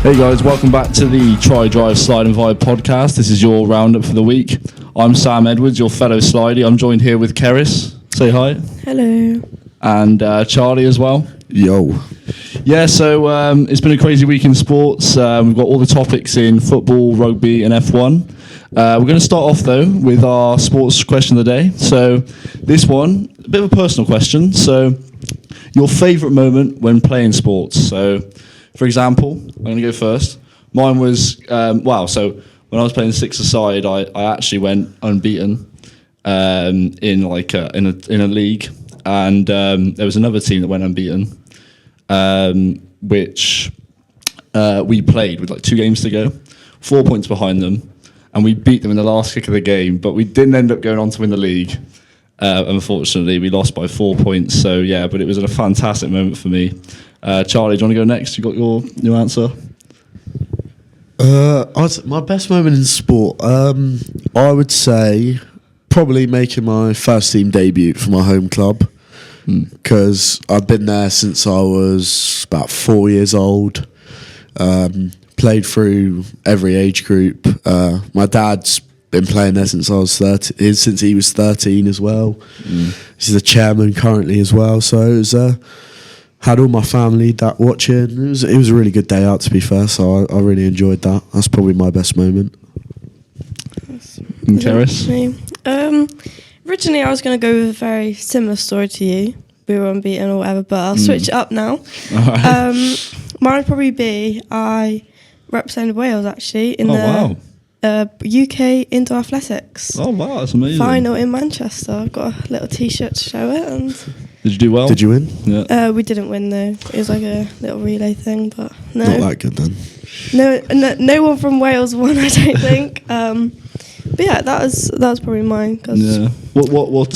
Hey guys, welcome back to the Try, Drive, Slide and Vibe podcast. This is your roundup for the week. I'm Sam Edwards, your fellow Slidey. I'm joined here with Keris. Say hi. Hello. And Charlie as well. Yo. Yeah, so it's been a crazy week in sports. We've got all the topics in football, rugby and F1. We're going to start off though with our sports question of the day. So this one, a bit of a personal question. So your favourite moment when playing sports. So for example, I'm going to go first. Mine was, so when I was playing six-a-side, I actually went unbeaten in a league. And there was another team that went unbeaten, which we played with like 2 games to go, 4 points behind them, and we beat them in the last kick of the game, but we didn't end up going on to win the league. Unfortunately, we lost by 4 points, so yeah, but it was a fantastic moment for me. Charlie, do you want to go next? You got your answer? My best moment in sport, I would say probably making my first team debut for my home club, because I've been there since I was about 4 years old. Played through every age group. My dad's been playing there since since he was 13 as well. He's the chairman currently as well. So it was had all my family that watching. It was a really good day out, to be fair. So I really enjoyed that. That's probably my best moment. And Keris? Originally, I was going to go with a very similar story to you. We were unbeaten or whatever, but I'll switch it up now. Right. Mine would probably be I represented Wales actually in UK Indoor Athletics. Oh wow, that's amazing. Final in Manchester. I've got a little T-shirt to show it. And did you do well? Did you win? Yeah. We didn't win though. It was like a little relay thing, but no. Not that good then. No one from Wales won, I don't think. But yeah, that was probably mine. Cause What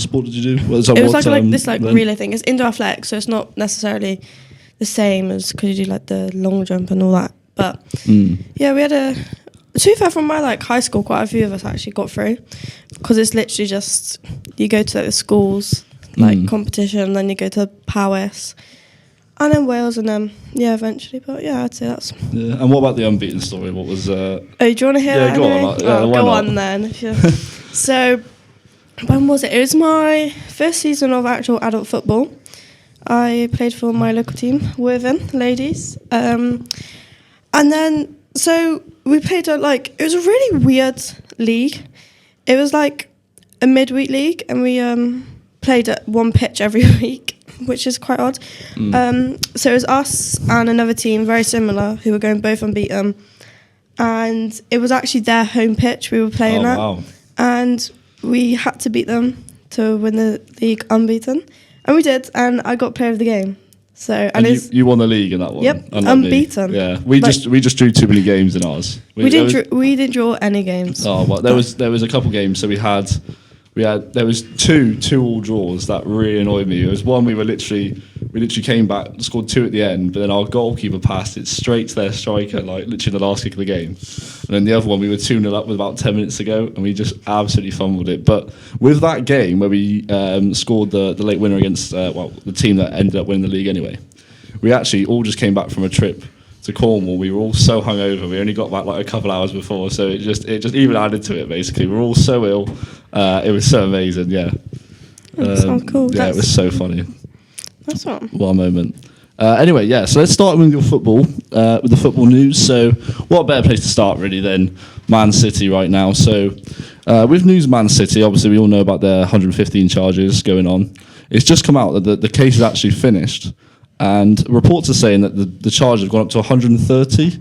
sport did you do? It was like relay thing. It's indoor athletics, so it's not necessarily the same as because you do like the long jump and all that. But yeah, we had to be fair, from my like high school, quite a few of us actually got through, because it's literally just you go to like the schools like competition, then you go to Powys, and then Wales, and then eventually. But yeah, I'd say that's. Yeah, and what about the unbeaten story? What was? Oh, do you want to hear that? Go on. Go on then. So, when was it? It was my first season of actual adult football. I played for my local team, Worthing Ladies, and then so we played it was a really weird league. It was like a midweek league, and we played at one pitch every week, which is quite odd. So it was us and another team, very similar, who were going both unbeaten. And it was actually their home pitch we were playing at. Wow. And we had to beat them to win the league unbeaten. And we did, and I got player of the game. So and you won the league in that one? Yep, unbeaten. Yeah, we just drew too many games in ours. We didn't draw any games. Oh well, there was a couple games. So there was two all draws that really annoyed me. It was one we literally came back, scored 2 at the end, but then our goalkeeper passed it straight to their striker, like literally the last kick of the game. And then the other one we were 2-0 up with about 10 minutes to go, and we just absolutely fumbled it. But with that game where we scored the late winner against the team that ended up winning the league anyway, we actually all just came back from a trip to Cornwall. We were all so hungover. We only got back like a couple hours before, so it just even added to it. Basically, we were all so ill. It was so amazing. Yeah, sounds cool. Yeah, it was so funny. That's what a moment. Anyway, yeah. So let's start with your football, with the football news. So, what a better place to start really than Man City right now. So, with news Man City, obviously we all know about their 115 charges going on. It's just come out that the case is actually finished. And reports are saying that the charge have gone up to 130.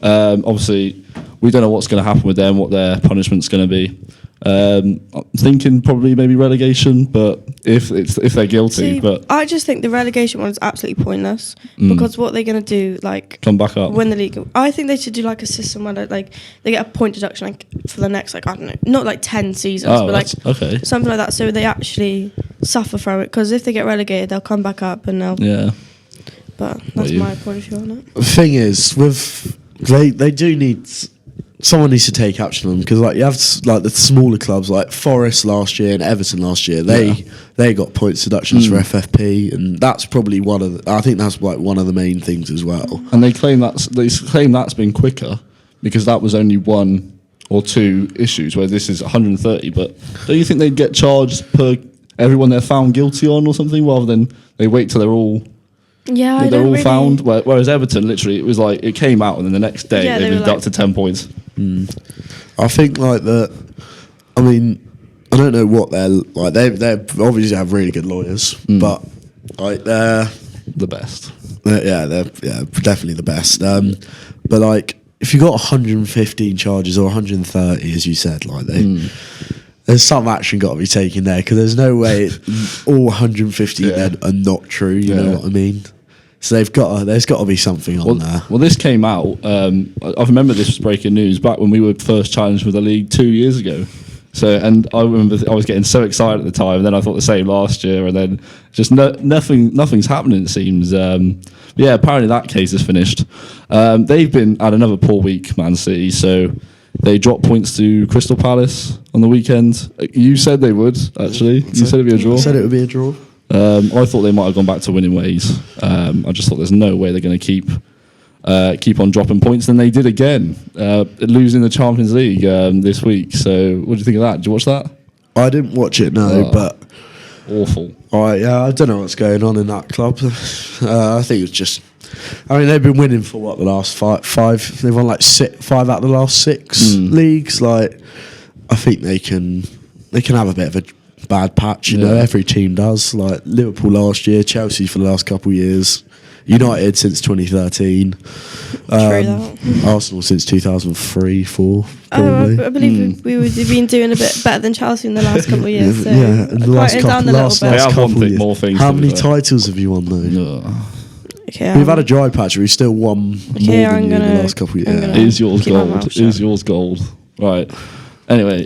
Obviously, we don't know what's going to happen with them, what their punishment's going to be. I'm thinking probably maybe relegation, but if they're guilty. But I just think the relegation one is absolutely pointless, because what they're going to do, like come back up, win the league. I think they should do like a system where they get a point deduction like for the next I don't know, not like 10 seasons, but like something like that, so they actually suffer from it. Because if they get relegated, they'll come back up and they'll But that's my point of view on it. The thing is, they do need someone needs to take action on them, because like you have like the smaller clubs like Forest last year and Everton last year. They got points deductions for FFP, and that's probably I think that's like one of the main things as well. And they claim that's been quicker because that was only 1 or 2 issues, where this is 130. But don't you think they'd get charged per everyone they're found guilty on or something, rather than they wait till they're all found? Whereas Everton, literally, it was like it came out and then the next day they were deducted 10 points. I think like that. I mean, I don't know what they're like. They obviously have really good lawyers, but like they're the best. They're definitely the best. But like, if you got 115 charges or 130, as you said, like there's some action got to be taken there, because there's no way all 150 then are not true. You know what I mean? So there's got to be something on there. Well, this came out. I remember this was breaking news back when we were first challenged with the league 2 years ago. So, and I remember I was getting so excited at the time. And then I thought the same last year, and then just nothing's happening. It seems. Yeah, apparently that case is finished. They've been at another poor week, Man City. So they dropped points to Crystal Palace on the weekend. You said they would, actually. You said it'd be a draw. I said it would be a draw. I thought they might have gone back to winning ways. I just thought there's no way they're going to keep on dropping points. Then they did again, losing the Champions League this week. So what do you think of that? Did you watch that? I didn't watch it, no, but awful. I don't know what's going on in that club. I think it's just. I mean, they've been winning for what, the last five? They've won like 5 out of the last 6 leagues. Like, I think they can have a bit of a bad patch. You know, every team does. Like Liverpool last year, Chelsea for the last couple of years, United since 2013, Arsenal since 2003-4. I believe we've been doing a bit better than Chelsea in the last couple of years. So in the last couple of years. More things. How many titles have you won though? Okay, we've had a dry patch. We've still won more than you in the last couple of years. Is yours gold? Is yours gold? Right. Anyway,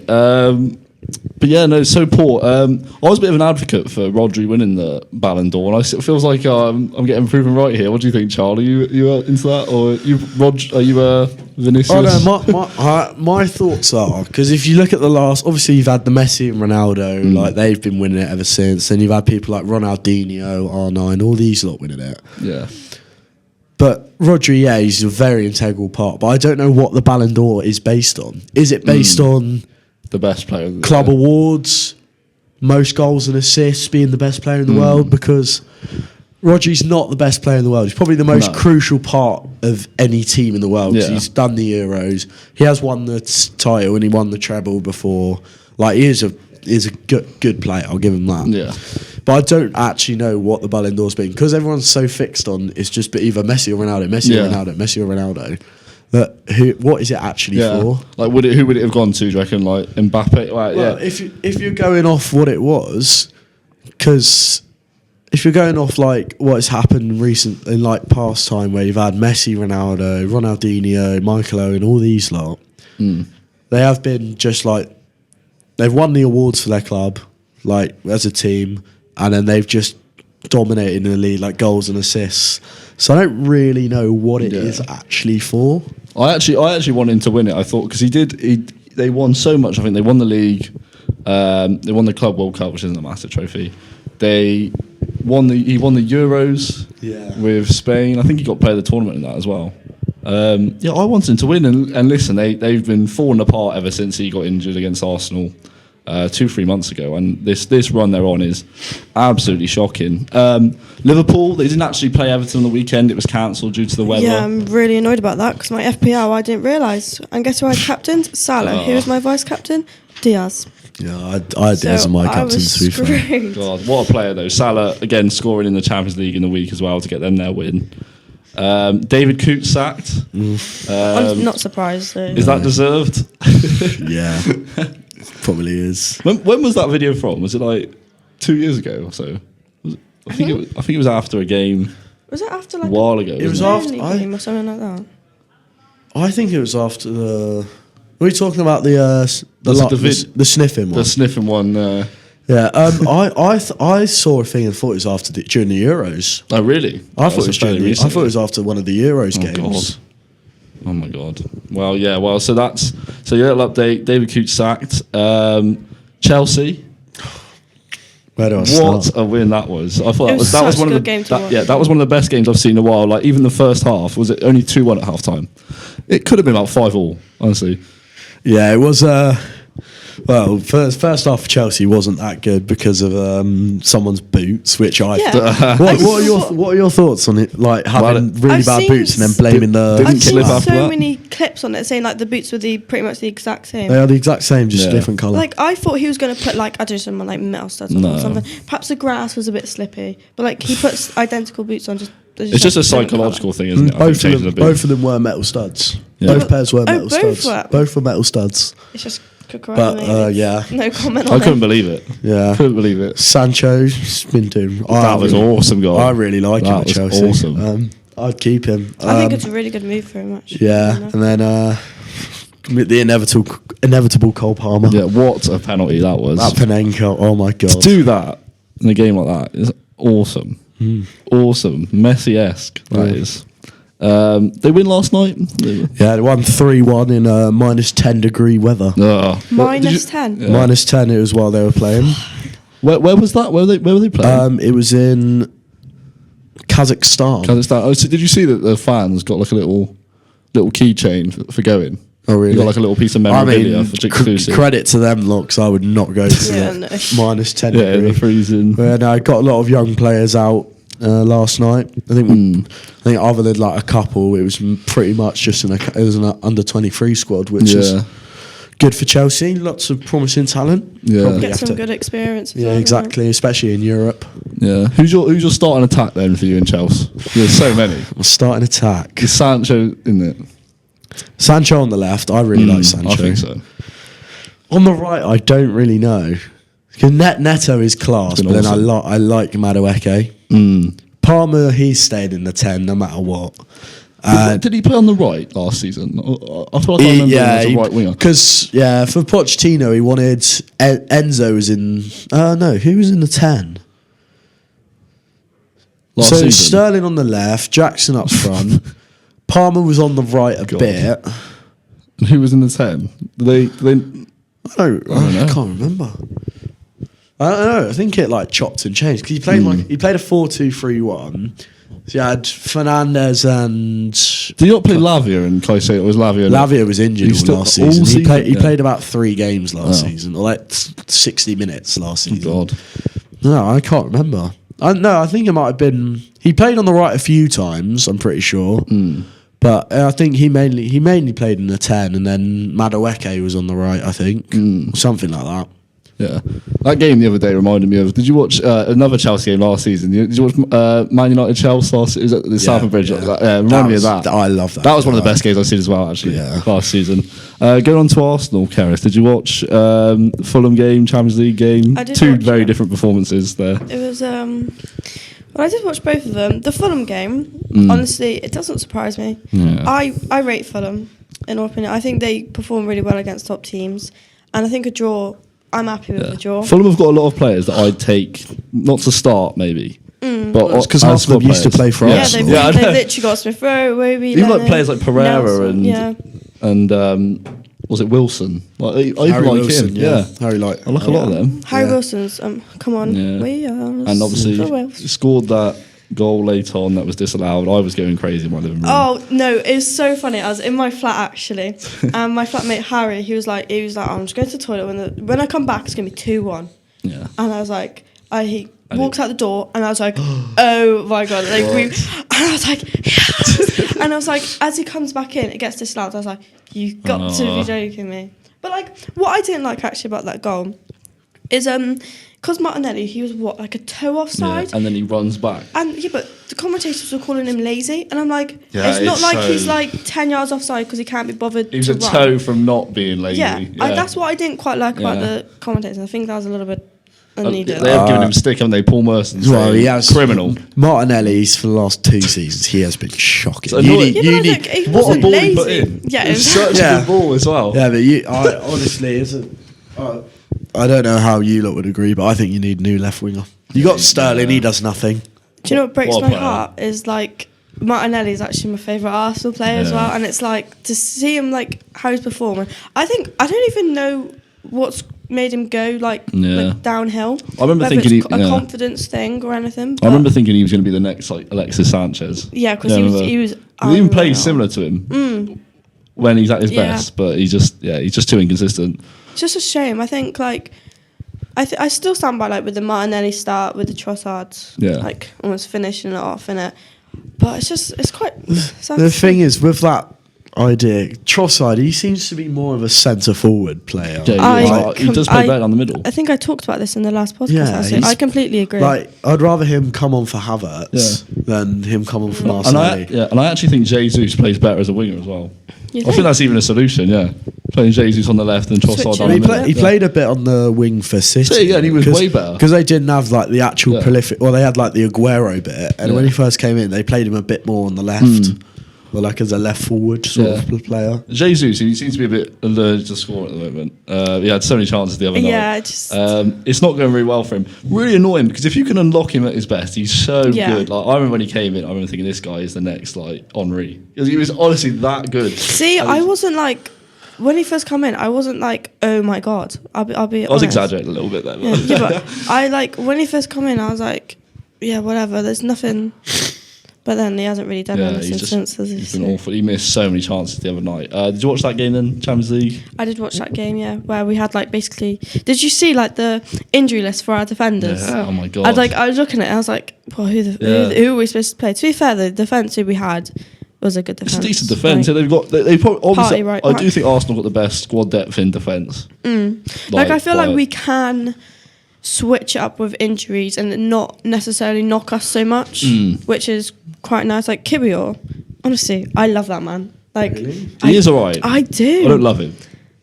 but yeah, no, so poor. I was a bit of an advocate for Rodri winning the Ballon d'Or, and it feels like I'm getting proven right here. What do you think, Charlie? You into that, or are you Vinicius? Oh no, my thoughts are, because if you look at the last, obviously you've had the Messi and Ronaldo, like they've been winning it ever since, and you've had people like Ronaldinho, R9, all these lot winning it. Yeah. But Rodri, he's a very integral part. But I don't know what the Ballon d'Or is based on. Is it based on the best player, club awards, most goals and assists, being the best player in the world? Because Rodri's not the best player in the world. He's probably the most crucial part of any team in the world. Yeah. He's done the Euros. He has won the title and he won the treble before. Like, he is a good player. I'll give him that. Yeah. But I don't actually know what the Ballon d'Or's been, because everyone's so fixed on it's just either Messi or Ronaldo, Messi or Ronaldo, Messi or Ronaldo. That what is it actually for? Like, who would it have gone to? Do you reckon, like Mbappe? Like, if you're going off what it was, because if you're going off like what has happened recent in like past time, where you've had Messi, Ronaldo, Ronaldinho, Michael Owen, all these lot, they have been just like they've won the awards for their club, like as a team, and then they've just dominated in the league, like goals and assists. So I don't really know what it is actually for. I actually wanted him to win it. I thought, because they won so much. I think they won the league, they won the Club World Cup, which isn't a massive trophy. He won the Euros with Spain. I think he got player of the tournament in that as well. I wanted him to win, and listen, they've been falling apart ever since he got injured against Arsenal 2-3 months ago, and this run they're on is absolutely shocking. Liverpool, they didn't actually play Everton on the weekend. It was cancelled due to the weather. Yeah, I'm really annoyed about that, because my FPL, I didn't realise. And guess who I captained? Salah. Who was my vice captain? Diaz. Yeah, I had Diaz as my captain, to be fair. God, what a player though. Salah again scoring in the Champions League in the week as well to get them their win. David Coote sacked. I'm not surprised though. Is that deserved? Yeah. Probably is. When was that video from? Was it like 2 years ago or so? I think it was after a game. Was it after like a while ago? It was after game or something like that. I think it was after the. Were we talking about the sniffing one? The sniffing one. Yeah. I saw a thing and thought it was during the Euros. Oh really? I thought it was after one of the Euros games. God. Oh my god. Well, yeah. Well, so your little update. David Cooch sacked. Chelsea. Where do I What start? a win that was! I thought It was that was such one a of good game to watch. Yeah, that was one of the best games I've seen in a while. Like even the first half was it only 2-1 at half time. It could have been about 5-5, honestly. Yeah, it was. Well, first half of Chelsea wasn't that good because of someone's boots, which I. Yeah. What are your thoughts on it? Like having really I've bad seen boots and then blaming the. didn't I've seen slip after so that? many clips on it saying like the boots were pretty much the exact same. They are the exact same, just Yeah. a different colour. Like I thought he was going to put like I don't know some like metal studs on No. or something. Perhaps the grass was a bit slippy, but like he puts identical boots on. It's just a different psychological colour. thing, isn't it? I think changing the both boots. of them were metal studs. Yeah. Both pairs were metal both studs. were? Both were metal studs. It's just But yeah, no comment I on couldn't it. believe it. yeah. Couldn't believe it. Sancho's been doing. That was awesome goal. I really like him That at was Chelsea. awesome. I'd keep him. I think it's a really good move for him. Actually. Yeah, and then the inevitable Cole Palmer. Yeah, what a penalty that was. That Panenka. Oh my god. To do that in a game like that is awesome. Awesome. Messi-esque, that is. They win last night? Yeah, they won 3-1 in minus 10 degree weather. Oh. Minus 10. Yeah. Minus 10 it was while they were playing. Where was that? Where were they playing? It was in Kazakhstan. Kazakhstan. Oh, so did you see that the fans got like a little keychain for going? Oh, really? You got like a little piece of I memorabilia mean, for exclusive. credit to them locks. I would not go to Yeah, the no. minus 10 Yeah, degree. the freezing. And I got a lot of young players out last night. I think other than like a couple, it was pretty much just it was an under 23 squad, which is good for Chelsea. Lots of promising talent. Yeah. Probably Get have some to- good experience. as Yeah, well, isn't it? exactly. Especially in Europe. Yeah. Who's your starting attack then for you in Chelsea? There's so many. Starting attack. Is Sancho in it? Sancho on the left. I really like Sancho. I think so. On the right, I don't really know. 'Cause Neto is class, It's but been then awesome. I like Madueke. Palmer, he's stayed in the 10 no matter what. Did he play on the right last season? I feel like I remember him as a right winger. Because for Pochettino, he wanted Enzo was in. No, who was in the 10? Last So season. Sterling on the left, Jackson up front. Palmer was on the right a God. bit. Who was in the 10? They I don't know. I can't remember. I don't know. I think it like chopped and changed because he played a 4-2-3-1. So you had Fernandez and did you not play Lavia and Caicedo? Was Lavia? Lavia was injured He's all still- last season. all season? He Yeah. played about 3 games last Oh. season, or like 60 minutes last season. God. No, I can't remember. I think it might have been. He played on the right a few times. I'm pretty sure, but I think he mainly played in the 10, and then Madueke was on the right. I think something like that. Yeah, that game the other day reminded me of. Did you watch another Chelsea game last season? Did you watch Man United Chelsea last? It was at the Stamford Bridge. yeah. Reminded me of that. I love that. That was one of the best games I've seen as well. Actually, Yeah. last season. Going on to Arsenal, Keris, did you watch Fulham game, Champions League game? I did Two watch very it. different performances there. It was well, I did watch both of them. The Fulham game, honestly, it doesn't surprise me. Yeah. I rate Fulham, in my opinion. I think they perform really well against top teams, and I think a draw. I'm happy with the draw. Fulham have got a lot of players that I'd take not to start maybe, but It's 'cause as half of them squad used to players. play for Yeah, Arsenal. they've, I they've know. literally got Smith Rowe, Wobie, Even like Lennon, players like Pereira Nelson, and was it Wilson? Like, I even Harry like Wilson, him. Yeah. Harry like. I like a lot of them. Harry Yeah. Wilson's. Come on, Yeah. we are. And obviously the Wales. scored that goal late on that was disallowed. I was going crazy in my living room. Oh no, it was so funny. I was in my flat actually, and my flatmate Harry, he was like, I'm just going to the toilet. When I come back, it's gonna be 2-1. Yeah. And I was like, he walks out the door, and I was like, oh my god, like and I was like, yes. And I was like, as he comes back in, it gets disallowed. I was like, you got to be joking me. But like, what I didn't like actually about that goal is because Martinelli, he was like a toe offside. And then he runs back. And but the commentators were calling him lazy, and I'm like, Yeah, it's not it's like so- he's like 10 yards offside because he can't be bothered. He was to a run. toe from not being lazy. Yeah, that's what I didn't quite like about Yeah. the commentators. I think that was a little bit unneeded. They have given him stick, haven't they? Paul Merson. Well, he has criminal. Martinelli's for the last 2 seasons. He has been shocking. It's annoying. Yeah, but I think he What a wasn't ball lazy. he put in. Yeah, it was exactly. such a Yeah. good ball as well. Yeah, but I honestly, I don't know how you lot would agree, but I think you need a new left winger. You got Sterling, he does nothing. Do you know what breaks What a my player. heart is like Martinelli's actually my favourite Arsenal player as well, and it's like to see him like how he's performing. I don't even know what's made him go like downhill. I remember whether thinking it's a confidence thing or anything. I remember thinking he was going to be the next like Alexis Sanchez. Yeah, because he was. He even plays similar to him when he's at his best, but he's just too inconsistent. It's just a shame. I think like I still stand by like with the Martinelli start with the Trossard, like almost finishing it off in it. But it's quite sad. The thing is with that idea, Trossard, he seems to be more of a centre forward player. Yeah, he does play better down the middle. I think I talked about this in the last podcast. I completely agree. Like, I'd rather him come on for Havertz than him come on for Marseille. And I actually think Jesus plays better as a winger as well. I think that's even a solution. Yeah, playing Jesus on the left and Trossard on the middle. He played a bit on the wing for City. Yeah, and he was way better because they didn't have like the actual prolific. Well, they had like the Aguero bit, and when he first came in, they played him a bit more on the left. Or like as a left forward sort of player. Jesus, he seems to be a bit allergic to score at the moment. He had so many chances the other night. Yeah, it's not going very well for him. Really annoying because if you can unlock him at his best, he's so good. Like I remember when he came in, I remember thinking this guy is the next like Henry because he was honestly that good. See, I wasn't like when he first come in, I wasn't like, oh my god. I'll be honest. I was exaggerating a little bit there. But I like when he first come in, I was like, yeah, whatever. There's nothing. But then he hasn't really done anything since. He's been awful. He missed so many chances the other night. Did you watch that game then, Champions League? I did watch that game, where we had like basically. Did you see like the injury list for our defenders? Yeah. Oh my god! I was looking at it. I was like, well, who are we supposed to play? To be fair, the defence who we had was a good defence. It's a decent defence. Like, They've probably obviously. I do think Arsenal got the best squad depth in defence. Like I feel like we can switch it up with injuries and not necessarily knock us so much, which is quite nice. Like Kiwior, honestly, I love that man. Like really? He is alright. I do. I don't love him.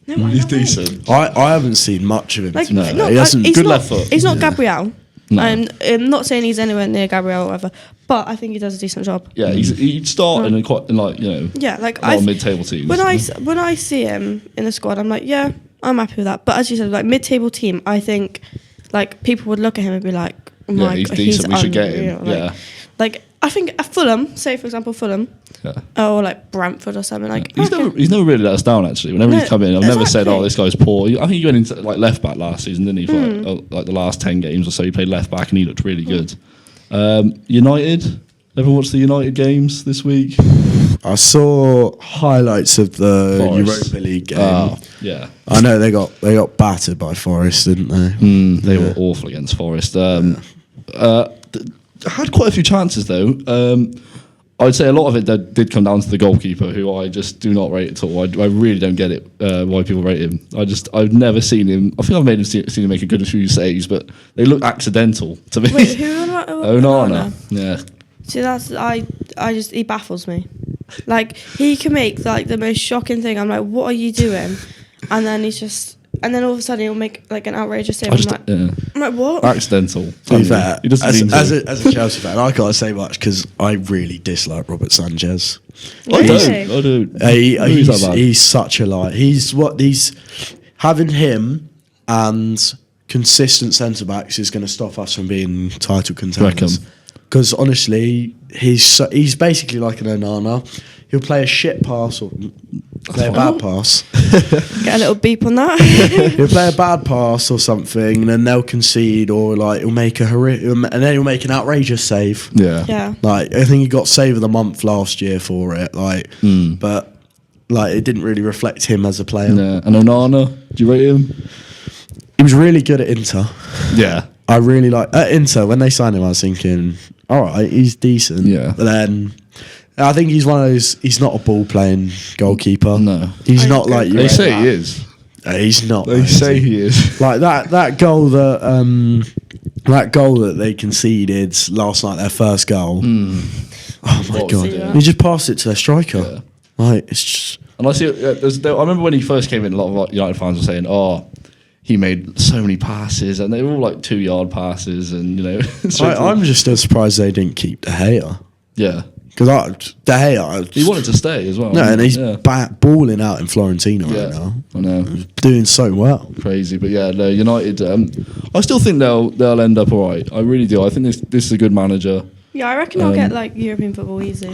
No, he's decent. I haven't seen much of him. Like, He hasn't. Good left foot. He's not Gabriel. No. I'm not saying he's anywhere near Gabriel or whatever, but I think he does a decent job. Yeah, he'd start in quite like mid-table teams. When I see him in the squad, I'm like, yeah, I'm happy with that. But as you said, like mid-table team, I think like people would look at him and be like, oh my he's God, decent. We should get unreal. him. Like I think Fulham, say for example Fulham, or like Brentford or something. Like he's never really let us down actually. Whenever he's come in, I've never said, "Oh, this guy's poor." I think he went into like left back last season, didn't he? For like the last 10 games or so, he played left back and he looked really good. United. Everyone watched the United games this week? I saw highlights of the Forest. Europa League game. Yeah, I know they got battered by Forest, didn't they? They were awful against Forest. Had quite a few chances though. I'd say a lot of it did come down to the goalkeeper, who I just do not rate at all. I really don't get it why people rate him. I've never seen him. I think I've made him seen him make a good few saves, but they look accidental to me. Wait, who? Onana. Yeah. See, he baffles me. Like he can make like the most shocking thing. I'm like, what are you doing? And then all of a sudden he'll make like an outrageous save. I'm like, what? Accidental. To be fair, as a a Chelsea fan, I can't say much because I really dislike Robert Sanchez. I don't. He's such a lie. He's having him and consistent centre backs is going to stop us from being title contenders. Because honestly, he's basically like an Onana. He'll play a shit pass or play a bad pass. Get a little beep on that. He'll play a bad pass or something, and then they'll concede, or like he'll make and then he'll make an outrageous save. Yeah. Like I think he got save of the month last year for it. Like, but like it didn't really reflect him as a player. Yeah. And Onana, do you rate him? He was really good at Inter. Yeah. I really like at Inter when they signed him. I was thinking, all right, he's decent. Yeah. But then I think he's one of those. He's not a ball playing goalkeeper. No, he's not like you. They say he is. He's not. They say he is. Like that goal that they conceded last night, their first goal. Oh my god! He just passed it to their striker. Yeah. Like it's just. And I see. I remember when he first came in, a lot of United fans were saying, "Oh, he made so many passes, and they were all like 2-yard passes." And I'm just as surprised they didn't keep De Gea. Yeah. Because De Gea, he wanted to stay as well. No, and he's balling out in Florentina right now. I know, doing so well. Crazy, but yeah, United. I still think they'll end up all right. I really do. I think this is a good manager. Yeah, I reckon I'll get like European football easy.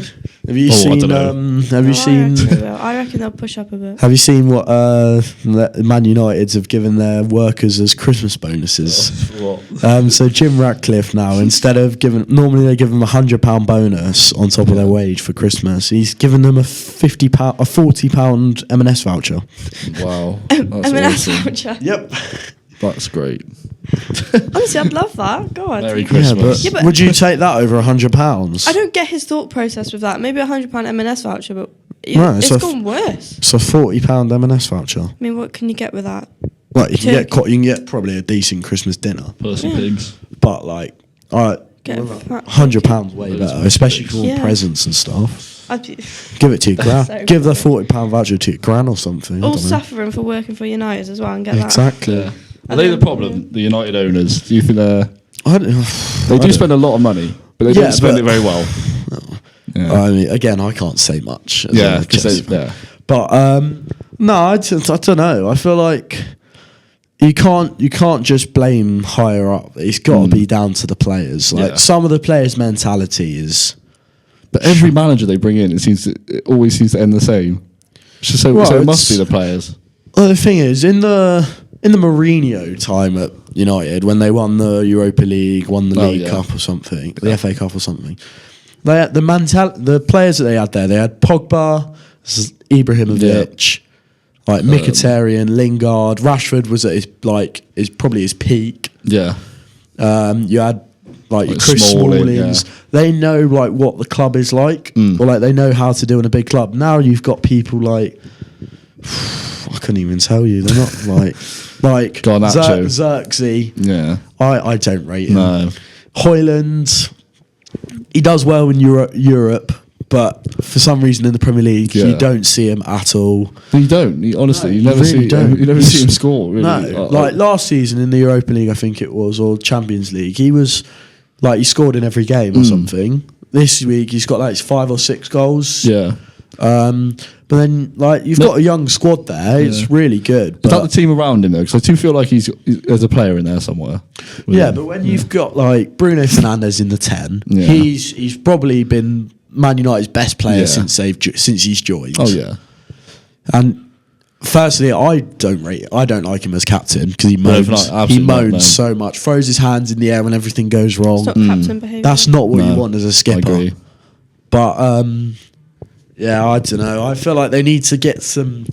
Have you I seen? dunno. Have you seen? I reckon they'll push up a bit. Have you seen what Man Uniteds have given their workers as Christmas bonuses? What? So Jim Ratcliffe now, instead of normally they give them £100 bonus on top of their wage for Christmas. He's given them a £40 M&S voucher. Wow. That's M&S awesome. voucher. Yep. That's great. Honestly, I'd love that. God. Merry Yeah, Christmas. but Yeah, but- would you take that over £100? I don't get his thought process with that. Maybe £100 M&S voucher, but No, it's so gone worse. It's a £40 M&S voucher. I mean, what can you get with that? Like you can Turkey. you can get probably a decent Christmas dinner, Percy Pigs. but like, all right, Get a fat £100 way Those better, especially for all Yeah. presents and stuff. I'd be Give it to your gran. So Give the funny. £40 voucher to your gran or something. I all don't know. suffering for working for United as well and get that. Exactly. Yeah. Are they the problem? The United owners? Do you think I don't, they do spend a lot of money, but they Yeah, don't spend but- it very well? Yeah. I mean, again, I can't say much. as Yeah, a 'cause Chelsea they- fan. yeah. But no, I don't know. I feel like you can't just blame higher up. It's got to be down to the players. Like Yeah. some of the players' mentality is. But every manager they bring in, it always seems to end the same. It's just so Well, it must it's- be the players. Well, the thing is, in the Mourinho time at United, when they won the Europa League, won the League yeah. Cup or something, the FA Cup or something, they had the players that they had there. They had Pogba, Ibrahimovic, like Mkhitaryan, Lingard, Rashford was at his probably his peak. Yeah. You had like Like Chris Smalling, Smallings. yeah. They know like what the club is like, or like they know how to do in a big club. Now you've got people like I couldn't even tell you. They're not like Garnacho. Xerxes. Yeah. I don't rate him. No. Hoyland, he does well in Europe, but for some reason in the Premier League Yeah. you don't see him at all. You don't. Honestly, No, you you never really see. don't. You never see him score. Really. No, like last season in the Europa League, I think it was, or Champions League, he was like he scored in every game or something. This week he's got like 5 or 6 goals. Yeah. But then like you've got a young squad there. It's really good. Is that the But team around him though? Because I do feel like there's a player in there somewhere. with yeah, him. but when you've got like Bruno Fernandes in the 10, Yeah. he's probably been Man United's best player Yeah. since he's joined. Oh yeah. And firstly, I don't like him as captain because he No, moans. not- He absolutely not, moans no. so much, throws his hands in the air when everything goes wrong. It's not captain behaviour. That's not what you No, want as a I skipper. agree. But yeah, I don't know. I feel like they need to get some.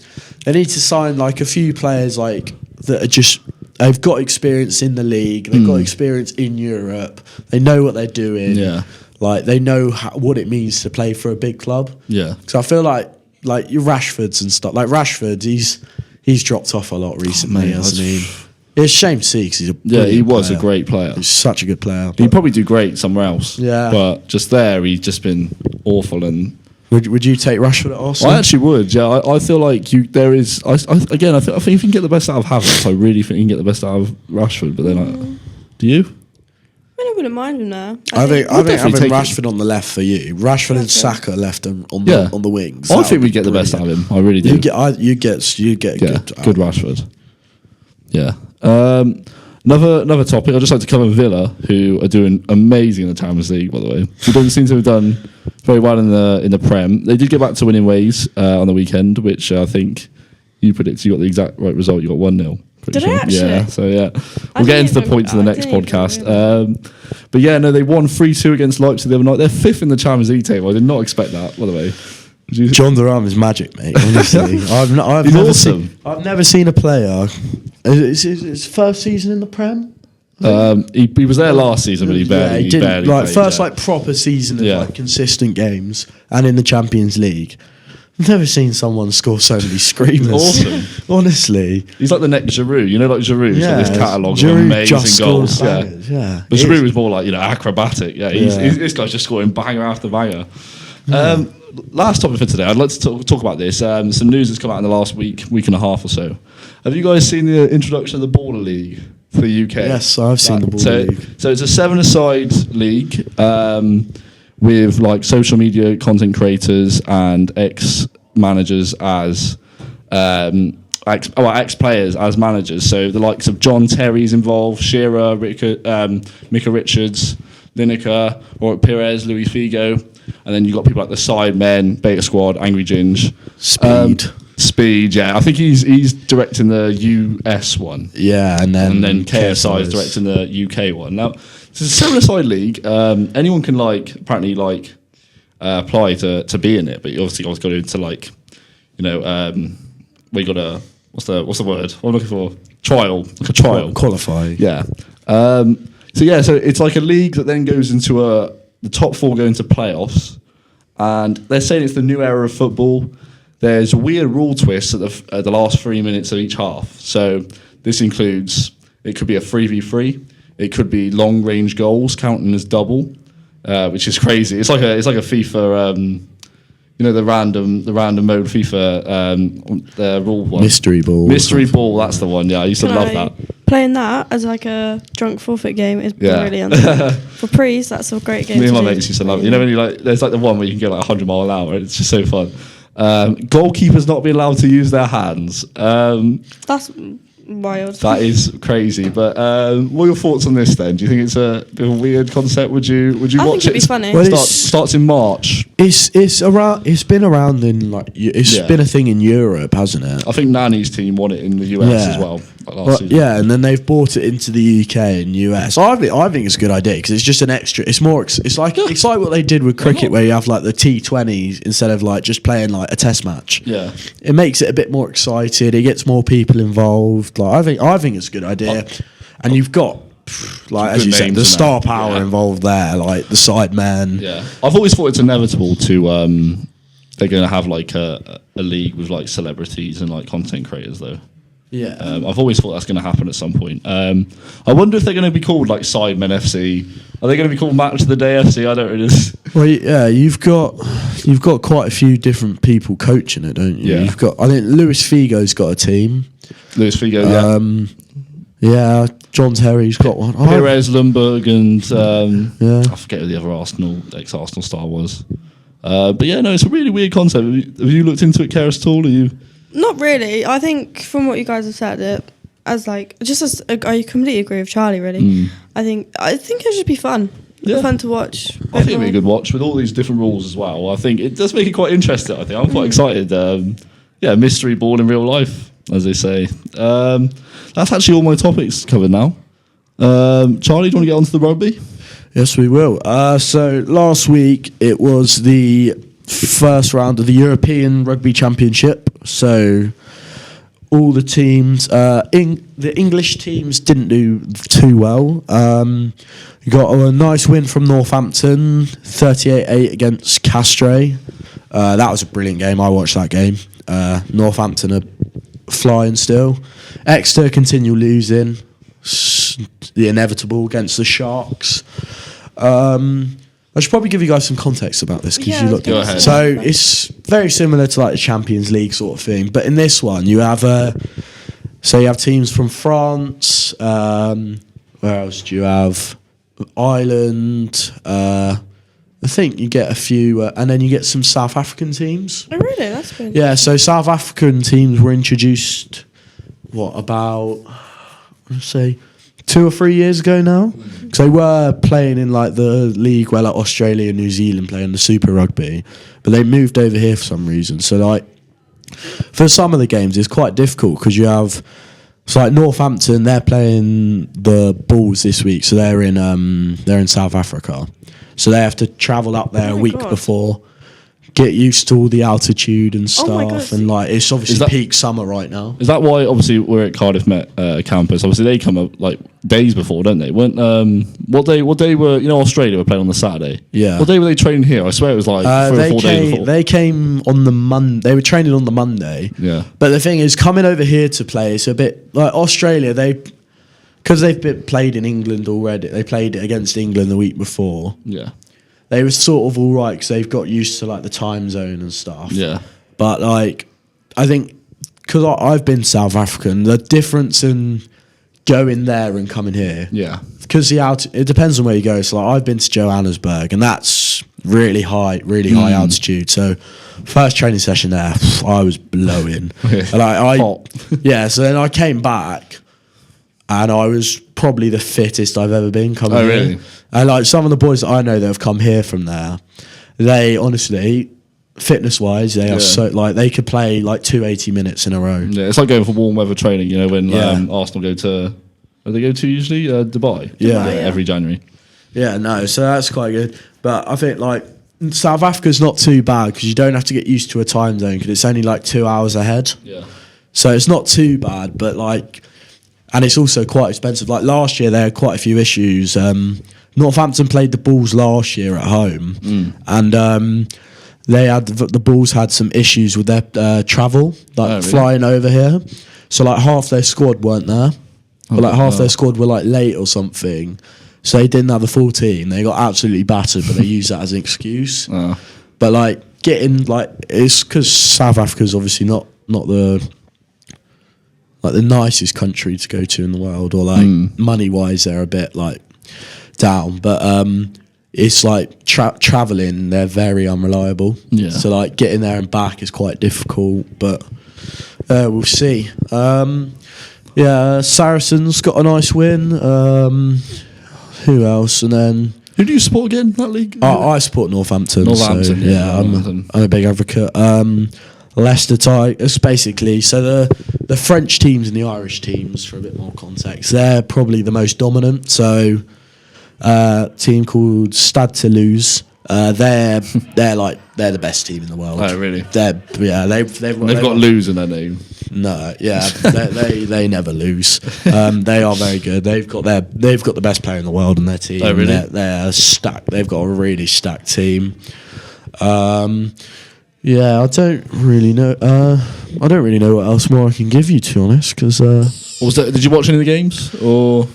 They need to sign like a few players like that are just. They've got experience in the league. They've got experience in Europe. They know what they're doing. Yeah. Like they know what it means to play for a big club. Yeah. So I feel like your Rashfords and stuff. Like Rashford, he's dropped off a lot recently, mate, hasn't I he? just- It's a shame to see because he's a Yeah, he brilliant was player. a great player. He's such a good player. He'd probably do great somewhere else. Yeah. But just there, he's just been awful. And Would you take Rashford at Arsenal? I actually would. Yeah, I feel like there is. I think you can get the best out of Havertz. I really think you can get the best out of Rashford. But then, do you? I mean, I wouldn't mind him now. I think definitely having take him. Rashford on the left for you, Rashford and Saka left on Yeah. the wings. I That think would we get be the best out brilliant. of him. I really do. You get yeah, good Rashford. Yeah. Another topic. I'd just like to cover Villa, who are doing amazing in the Champions League. By the way, who don't seem to have done very well in the Prem. They did get back to winning ways on the weekend, which I think you predicted. You got the exact right result. You got 1-0. Did I actually? Yeah. So yeah, I we'll get didn't into the even- points in the I next didn't even podcast. realise. But yeah, no, they won 3-2 against Leipzig the other night. They're 5th in the Champions League table. I did not expect that. By the way. Did you- John Duran is magic, mate. Honestly, I've He's never awesome. I've never seen a player. Is his first season in the Prem? He was there last season, but he barely. he didn't barely like played, first yeah. like proper season of Yeah. like consistent games and in the Champions League. I've never seen someone score so many screamers. Awesome. Honestly. He's like the next Giroud. You know, like Giroud's got this catalogue of Giroud amazing just goals. scores Yeah. bangers, yeah. But He Giroud is. was more like, acrobatic. Yeah, this guy's just scoring banger after banger. Last topic for today, I'd like to talk about this. Some news has come out in the last week and a half or so. Have you guys seen the introduction of the Baller League for the UK? Yes, I've seen the Baller League. So it's a 7-a-side league with like social media content creators and ex-managers as ex-players as managers. So the likes of John Terry's involved, Shearer, Micah Richards, Lineker, or Perez, Luis Figo, and then you got people like the Sidemen, Beta Squad, Angry Ginge, Speed. Yeah, I think he's directing the US one. Yeah, and then KSI is directing the UK one. Now it's a 7-a-side league. Anyone can apparently apply to be in it, but you obviously got to go into we got a what's the word? What I'm looking for? Trial, like a trial. Qualify. Yeah. So it's like a league that then goes into the top 4 go into playoffs, and they're saying it's the new era of football. There's weird rule twists at the last 3 minutes of each half. So this includes, it could be a 3v3, it could be long range goals counting as double, which is crazy. It's like a FIFA. The random mode FIFA, the rule one. Mystery ball. Mystery ball, that's the one, yeah. I used to love that. Playing that as like a drunk forfeit game is brilliant. For prees, that's a great game. Me and my mates used to love it. You know when there's the one where you can go 100 mile an hour, it's just so fun. Goalkeepers not being allowed to use their hands. That's wild. That is crazy. But what are your thoughts on this then? Do you think it's a bit of a weird concept? Would you watch it? I think it'd be funny. Well, starts in March. It's around. It's been around in been a thing in Europe, hasn't it? I think Nani's team won it in the US as well. Last season. Yeah, and then they've brought it into the UK and US. I think it's a good idea because it's just an extra. It's more. It's like what they did with cricket, where you have the T20s instead of just playing a test match. Yeah, it makes it a bit more excited. It gets more people involved. I think it's a good idea, and you've got. As you said, the star power involved there, the Sidemen. Yeah, I've always thought it's inevitable to they're going to have a league with celebrities and content creators though. Yeah, I've always thought that's going to happen at some point. I wonder if they're going to be called Sidemen FC. Are they going to be called Match of the Day FC? I don't really. Well, yeah, you've got quite a few different people coaching it, don't you? Yeah. You've got. I think Luis Figo's got a team. Luis Figo, yeah. Yeah, John Terry's got one. Perez, Lundberg, and I forget who the other ex-Arsenal star was. But yeah, no, it's a really weird concept. Have you looked into it, Keris, at all? Not really. I think from what you guys have said, I completely agree with Charlie. Really, I think it should be fun. Yeah. Fun to watch. I think it'd be a good watch with all these different rules as well. I think it does make it quite interesting. I think I'm quite excited. Mystery ball in real life, as they say. That's actually all my topics covered now. Charlie, do you want to get on to the rugby? Yes, we will. So last week it was the first round of the European Rugby Championship. So all the teams, the English teams didn't do too well. You got a nice win from Northampton, 38-8 against Castres. That was a brilliant game. I watched that game. Northampton are flying still. Exeter continue losing. The inevitable against the Sharks. I should probably give you guys some context about this because you looked at it. So it's very similar to the Champions League sort of thing, but in this one you have you have teams from France. Where else do you have? Ireland. I think you get a few, and then you get some South African teams. Oh, really? That's good. Yeah, so South African teams were introduced, about, let's say, 2 or 3 years ago now? Because they were playing in the league where Australia and New Zealand play in the Super Rugby, but they moved over here for some reason. So for some of the games, it's quite difficult because you have. So Northampton, they're playing the Bulls this week, so they're in South Africa. So they have to travel up there a week before, get used to all the altitude and stuff, and it's obviously peak summer right now. Is that why obviously we're at Cardiff Met campus? Obviously they come up days before, don't they? What day were Australia were playing on the Saturday? Yeah. What day were they training here? I swear it was 3 or 4 days before. They came on the Monday. They were training on the Monday. Yeah. But the thing is, coming over here to play, it's a bit Australia. Because they've been played in England already. They played against England the week before. Yeah. They were sort of all right because they've got used to the time zone and stuff. Yeah. But I think because I've been South African, the difference in going there and coming here. Yeah. Because it depends on where you go. So I've been to Johannesburg and that's really high altitude. So first training session there, I was blowing. And Hot. Yeah. So then I came back. and I was probably the fittest I've ever been coming here. Really? And like some of the boys that I know that have come here from there, they honestly, fitness wise, they are so like they could play like 280 minutes in a row. Yeah, it's like going for warm weather training. You know, when Yeah. Arsenal go to, where they go to usually Dubai. Yeah. Every January. Yeah, no, so that's quite good. But I think like South Africa's not too bad because you don't have to get used to a time zone because it's only like 2 hours ahead. Yeah. So it's not too bad, but like, and it's also quite expensive. Like last year, they had quite a few issues. Northampton played the Bulls last year at home, and they had the Bulls had some issues with their travel, like really? flying over here. So like half their squad weren't there, but like half their squad were like late or something. So they didn't have the full team. They got absolutely battered, but they used that as an excuse. But like getting like it's because South Africa's obviously not the like the nicest country to go to in the world, or like money wise they're a bit like down. But it's like traveling, they're very unreliable. Yeah. So like getting there and back is quite difficult. But we'll see. Yeah, Saracens got a nice win. Who else? And then Who do you support again? That league? I support Northampton. Northampton, So, yeah, I'm a big advocate. Leicester Tigers, basically. So the French teams and the Irish teams, for a bit more context, they're probably the most dominant. So team called Stade Toulouse. They're the best team in the world. Oh, really? They've got lose in their name. No, yeah, they never lose. They are very good. They've got the best player in the world in their team. Oh, really? They're stacked. They've got a really stacked team. Yeah, I don't really know. I don't really know what else more I can give you, to be honest. Because Did you watch any of the games or?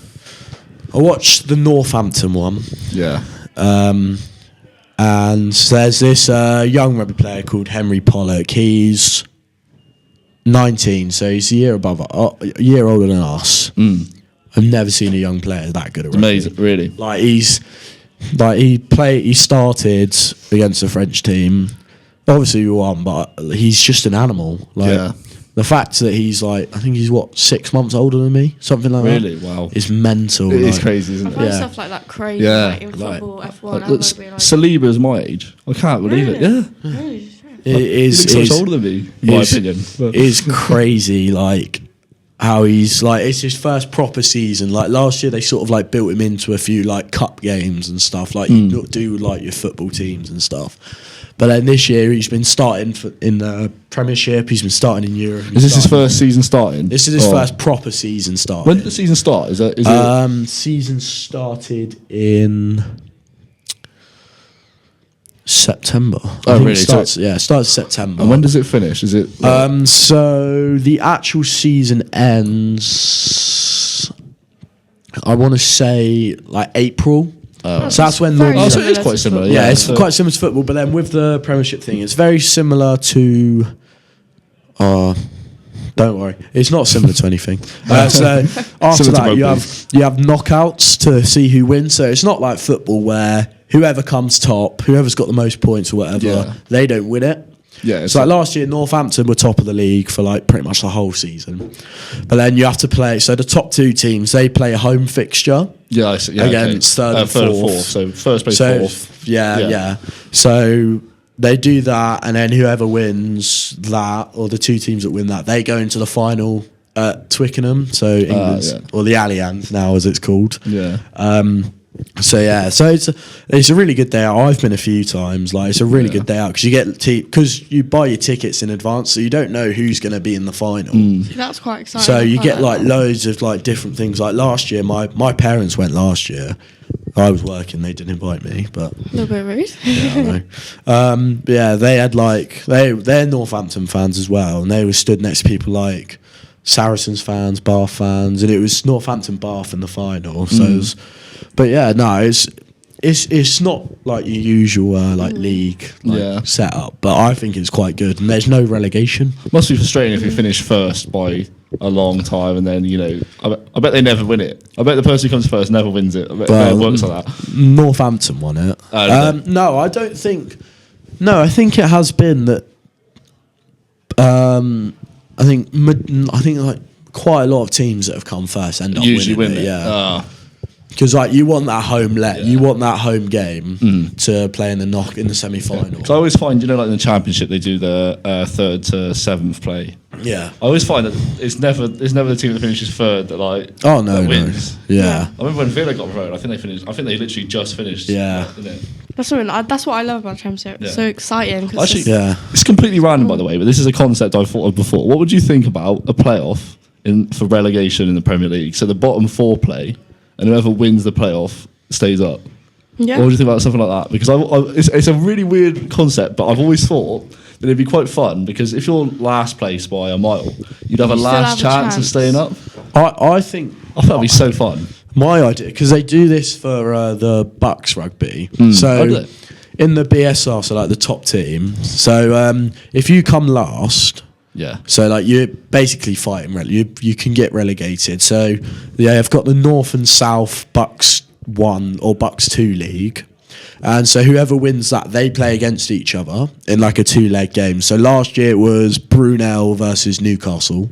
I watched the Northampton one. Yeah. And there's this young rugby player called Henry Pollock. He's 19, so he's a year older than us. I've never seen a young player that good at rugby. Amazing, really. Like he started against the French team. Obviously we won, but he's just an animal. Like the fact that he's like, I think he's 6 months older than me, something like that. Really? Wow. It's mental. It is crazy, isn't I it? find stuff like that crazy, Yeah. like in football, F1, and rugby. Like, Saliba's my age. I can't believe it. Yeah. really? It He looks so much older than me, in my opinion. But- It's crazy, like how he's like, it's his first proper season. Like last year, they sort of like built him into a few like cup games and stuff, like you do like your football teams and stuff. But then this year, he's been starting in the Premiership. He's been starting in Europe. Is this his first season starting? This is his first proper season starting. When did the season start? Is it? Season started in September. Oh, really? Starts September. And when does it finish? Is it? So the actual season ends, I want to say like April. So that's when very normally. so it is quite similar. Yeah, it's so- quite similar to football, but then with the Premiership thing, it's very similar to. Don't worry, it's not similar to anything. So after Similar to that, you rugby. have knockouts to see who wins. So it's not like football where whoever comes top, whoever's got the most points or whatever, they don't win it. Yeah. So like last year, Northampton were top of the league for like pretty much the whole season. But then you have to play. So the top two teams, they play a home fixture. Yeah, I see. Against third and fourth. So first place, So fourth. yeah. So they do that, and then whoever wins that, or the two teams that win that, they go into the final at Twickenham. So England's or the Allianz now, as it's called. Yeah. So it's a really good day out. I've been a few times. Like it's a really good day out because you get because you buy your tickets in advance, so you don't know who's going to be in the final. That's quite exciting. So you get like loads of like different things. Like last year, my parents went last year. I was working; they didn't invite me, but a little bit rude. yeah, I know. Yeah, they had like they're Northampton fans as well, and they were stood next to people like Saracens fans, Bath fans, and it was Northampton Bath in the final. So, it was, but yeah, no, it's not like your usual like league setup, but I think it's quite good, and there's no relegation. Must be frustrating if you finish first by a long time, and then I bet they never win it. I bet the person who comes first never wins it. I bet it works like that. Northampton won it. No, I don't think. No, I think it has been that. I think like quite a lot of teams that have come first end up Usually winning win it. Yeah. Because like you want that home you want that home game to play in the semi-final. Because I always find, like in the championship, they do the 3rd to 7th play. Yeah. I always find that it's never the team that finishes 3rd that that wins. Yeah. I remember when Villa got promoted. I think they literally just finished. Yeah. Didn't it? That's what I love about Championship. It's so exciting. Actually, Yeah. it's completely random, by the way, but this is a concept I've thought of before. What would you think about a playoff for relegation in the Premier League? So the bottom 4 play, and whoever wins the playoff stays up. Yeah. What would you think about something like that? Because it's a really weird concept, but I've always thought that it'd be quite fun, because if you're last place by a mile, you'd have a last chance of staying up. I think That'd be so fun. my idea, because they do this for the Bucks rugby. Oh, do So they? in the BSR, so like the top team. So if you come last. Yeah. So like you're basically fighting you can get relegated. So I've got the North and South Bucks 1 or Bucks 2 league, and so whoever wins that, they play against each other in like a 2-leg game. So last year it was Brunel versus Newcastle.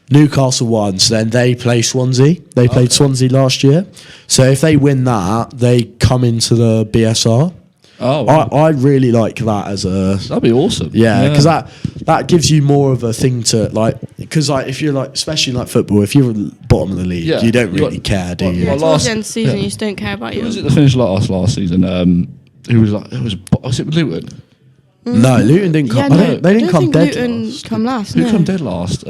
Newcastle won, so then they play Swansea. They played Swansea last year. So if they win that, they come into the BSR. Oh, wow. I really like that as a... That'd be awesome. Yeah, because that gives you more of a thing to like. Because like if you're like, especially like football, if you're at the bottom of the league, you don't really care, do you? Yeah, towards the end of the season, you just don't care about you. Who was it that finished last season? Who was was it Luton? No, Luton didn't come. They didn't come dead Luton last. come last. Who No. came dead last?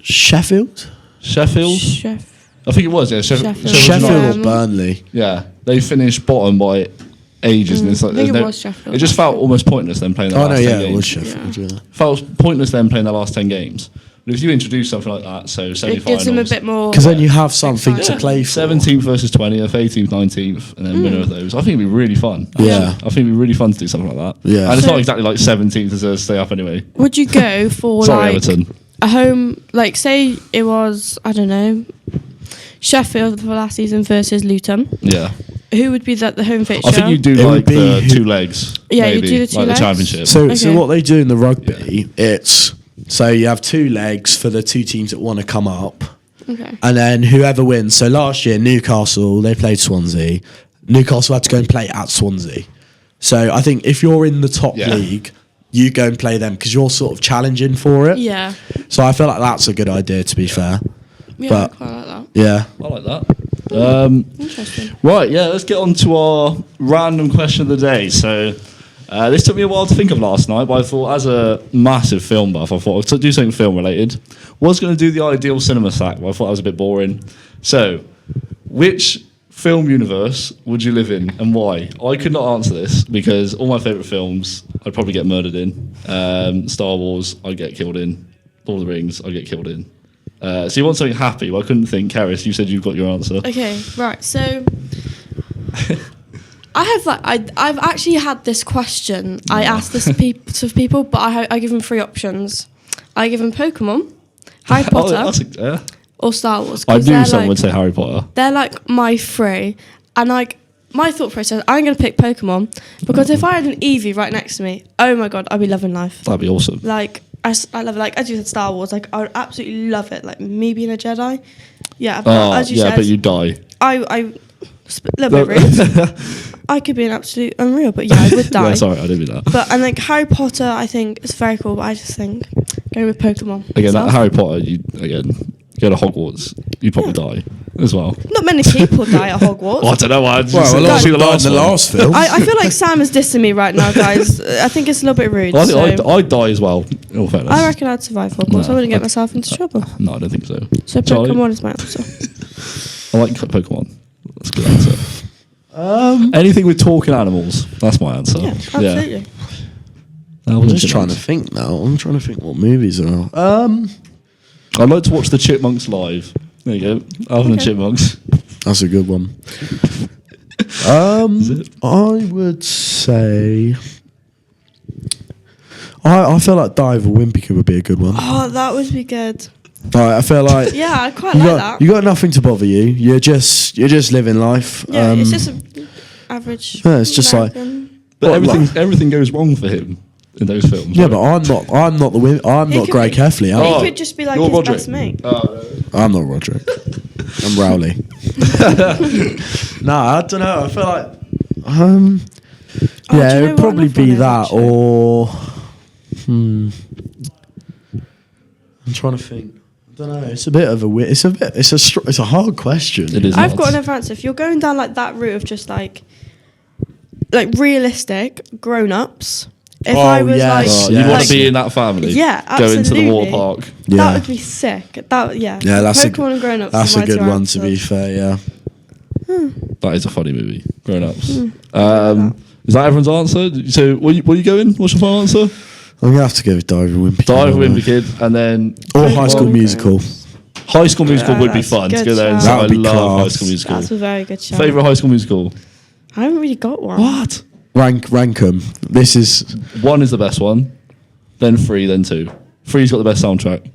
Sheffield, Sheffield. I think it was. Yeah, Sheffield. Sheffield or Burnley. Yeah, they finished bottom by ages, and it's like I think there's it was Sheffield. It just felt almost pointless them playing. The Oh last no, 10 yeah, games. it was Sheffield. Yeah. Felt pointless them playing the last 10 games. But if you introduce something like that, so It semi-finals, gives them a bit more. Because then you have something to play for. 17th versus 20th, 18th, 19th, and then winner of those. I think it'd be really fun. Yeah. I think it'd be really fun to do something like that. Yeah. And it's So- not exactly like 17th to stay up anyway. Would you go for Sorry, like Everton. a home, like say it was, I don't know, Sheffield for last season versus Luton? Yeah. Who would be the home fixture? I think you do It would like be the who- 2 legs. Yeah, you maybe, do the 2 like legs. the championship. So Okay. what they do in the rugby, it's so you have 2 legs for the 2 teams that want to come up. Okay. And then whoever wins. So last year, Newcastle, they played Swansea. Newcastle had to go and play at Swansea. So I think if you're in the top Yeah. league, you go and play them because you're sort of challenging for it. Yeah. So I feel like that's a good idea, to be fair. Yeah, But- I quite like that. Yeah. I like that. Interesting. Right, yeah, let's get on to our random question of the day. So, this took me a while to think of last night, but I thought, as a massive film buff, I thought I'd do something film related. Was going to do the ideal cinema sack, but I thought that was a bit boring. So, which film universe would you live in, and why? I could not answer this because all my favourite films I'd probably get murdered in. Star Wars, I'd get killed in. Lord of the Rings, I'd get killed in. So you want something happy, but I couldn't think. Karis, you said you've got your answer. Okay, right. So I've actually had this question. I asked this to people, but I give them 3 options. I give them Pokemon, Harry Potter, or Star Wars. I 'cause knew they're someone like- would say Harry Potter. They're like my 3, and like my thought process, I'm gonna pick Pokemon because if I had an Eevee right next to me, oh my god, I'd be loving life. That'd be awesome. Like I love it. Like as you said, Star Wars. Like I would absolutely love it. Like me being a Jedi. Yeah, but as you said, but you die. I little bit rude. I could be an absolute unreal, but yeah, I would die. Yeah, sorry, I didn't mean that. But and like Harry Potter, I think is very cool. But I just think going with Pokemon. Again, that myself. Harry Potter, you go to Hogwarts, you probably die as well. Not many people die at Hogwarts. Oh, I don't know. I just Well, a lot of see the people died last in the one. last film. I feel like Sam is dissing me right now, guys. I think it's a little bit rude. Well, I so think I'd die as well. In all fairness. I reckon I'd survive Hogwarts. No, I wouldn't get I- myself into trouble. No, I don't think so. So Charlie? Pokemon is my answer. I like Pokemon. That's a good answer. Anything with talking animals. That's my answer. Yeah, absolutely. I'm just trying to think now. I'm trying to think what movies are. I'd like to watch the Chipmunks live. There you go. Alvin and Chipmunks. That's a good one. I would say. I feel like Dive or Wimpy would be a good one. Oh, that would be good. I feel like Yeah, I quite you like got that. you got nothing to bother you. You're just living life. Yeah, it's just an average. Yeah, it's just like- American. But What, everything goes wrong for him. in those films. Yeah, right? but I'm not could Greg be- Heffley. He Oh, could just be like you're his Roderick. best mate. I'm not Roderick. I'm Rowley. Nah, I don't know. I feel like do yeah, you it know would what probably another be one is, that actually? or I'm trying to think. I don't know. It's a bit of a weird. It's a hard question. It is. I've nuts. got another answer. If you're going down like that route of just like realistic grown-ups, if Oh, I was yes. like, Oh, you want like- to be in that family? Yeah, Go into the water absolutely. park. Yeah. That would be sick. Yeah, that's Pokemon and grown-ups. That's are a my good two one to be answers. fair. Yeah. That is a funny movie. Grown Ups. Hmm. Is that everyone's answer? So, what you going? What's your final answer? I'm gonna have to go with Diver Wimpy. Dive Wimpy Kid, and then Or High School Pokemon. Musical. High School Musical Yeah, would be that's fun to good go there and shout. say, That I would be love class. High School Musical. That's a very good show. Favorite High School Musical? I haven't really got one. What? Rank 'em. This is 1 is the best one, then 3, then 2. 3's got the best soundtrack.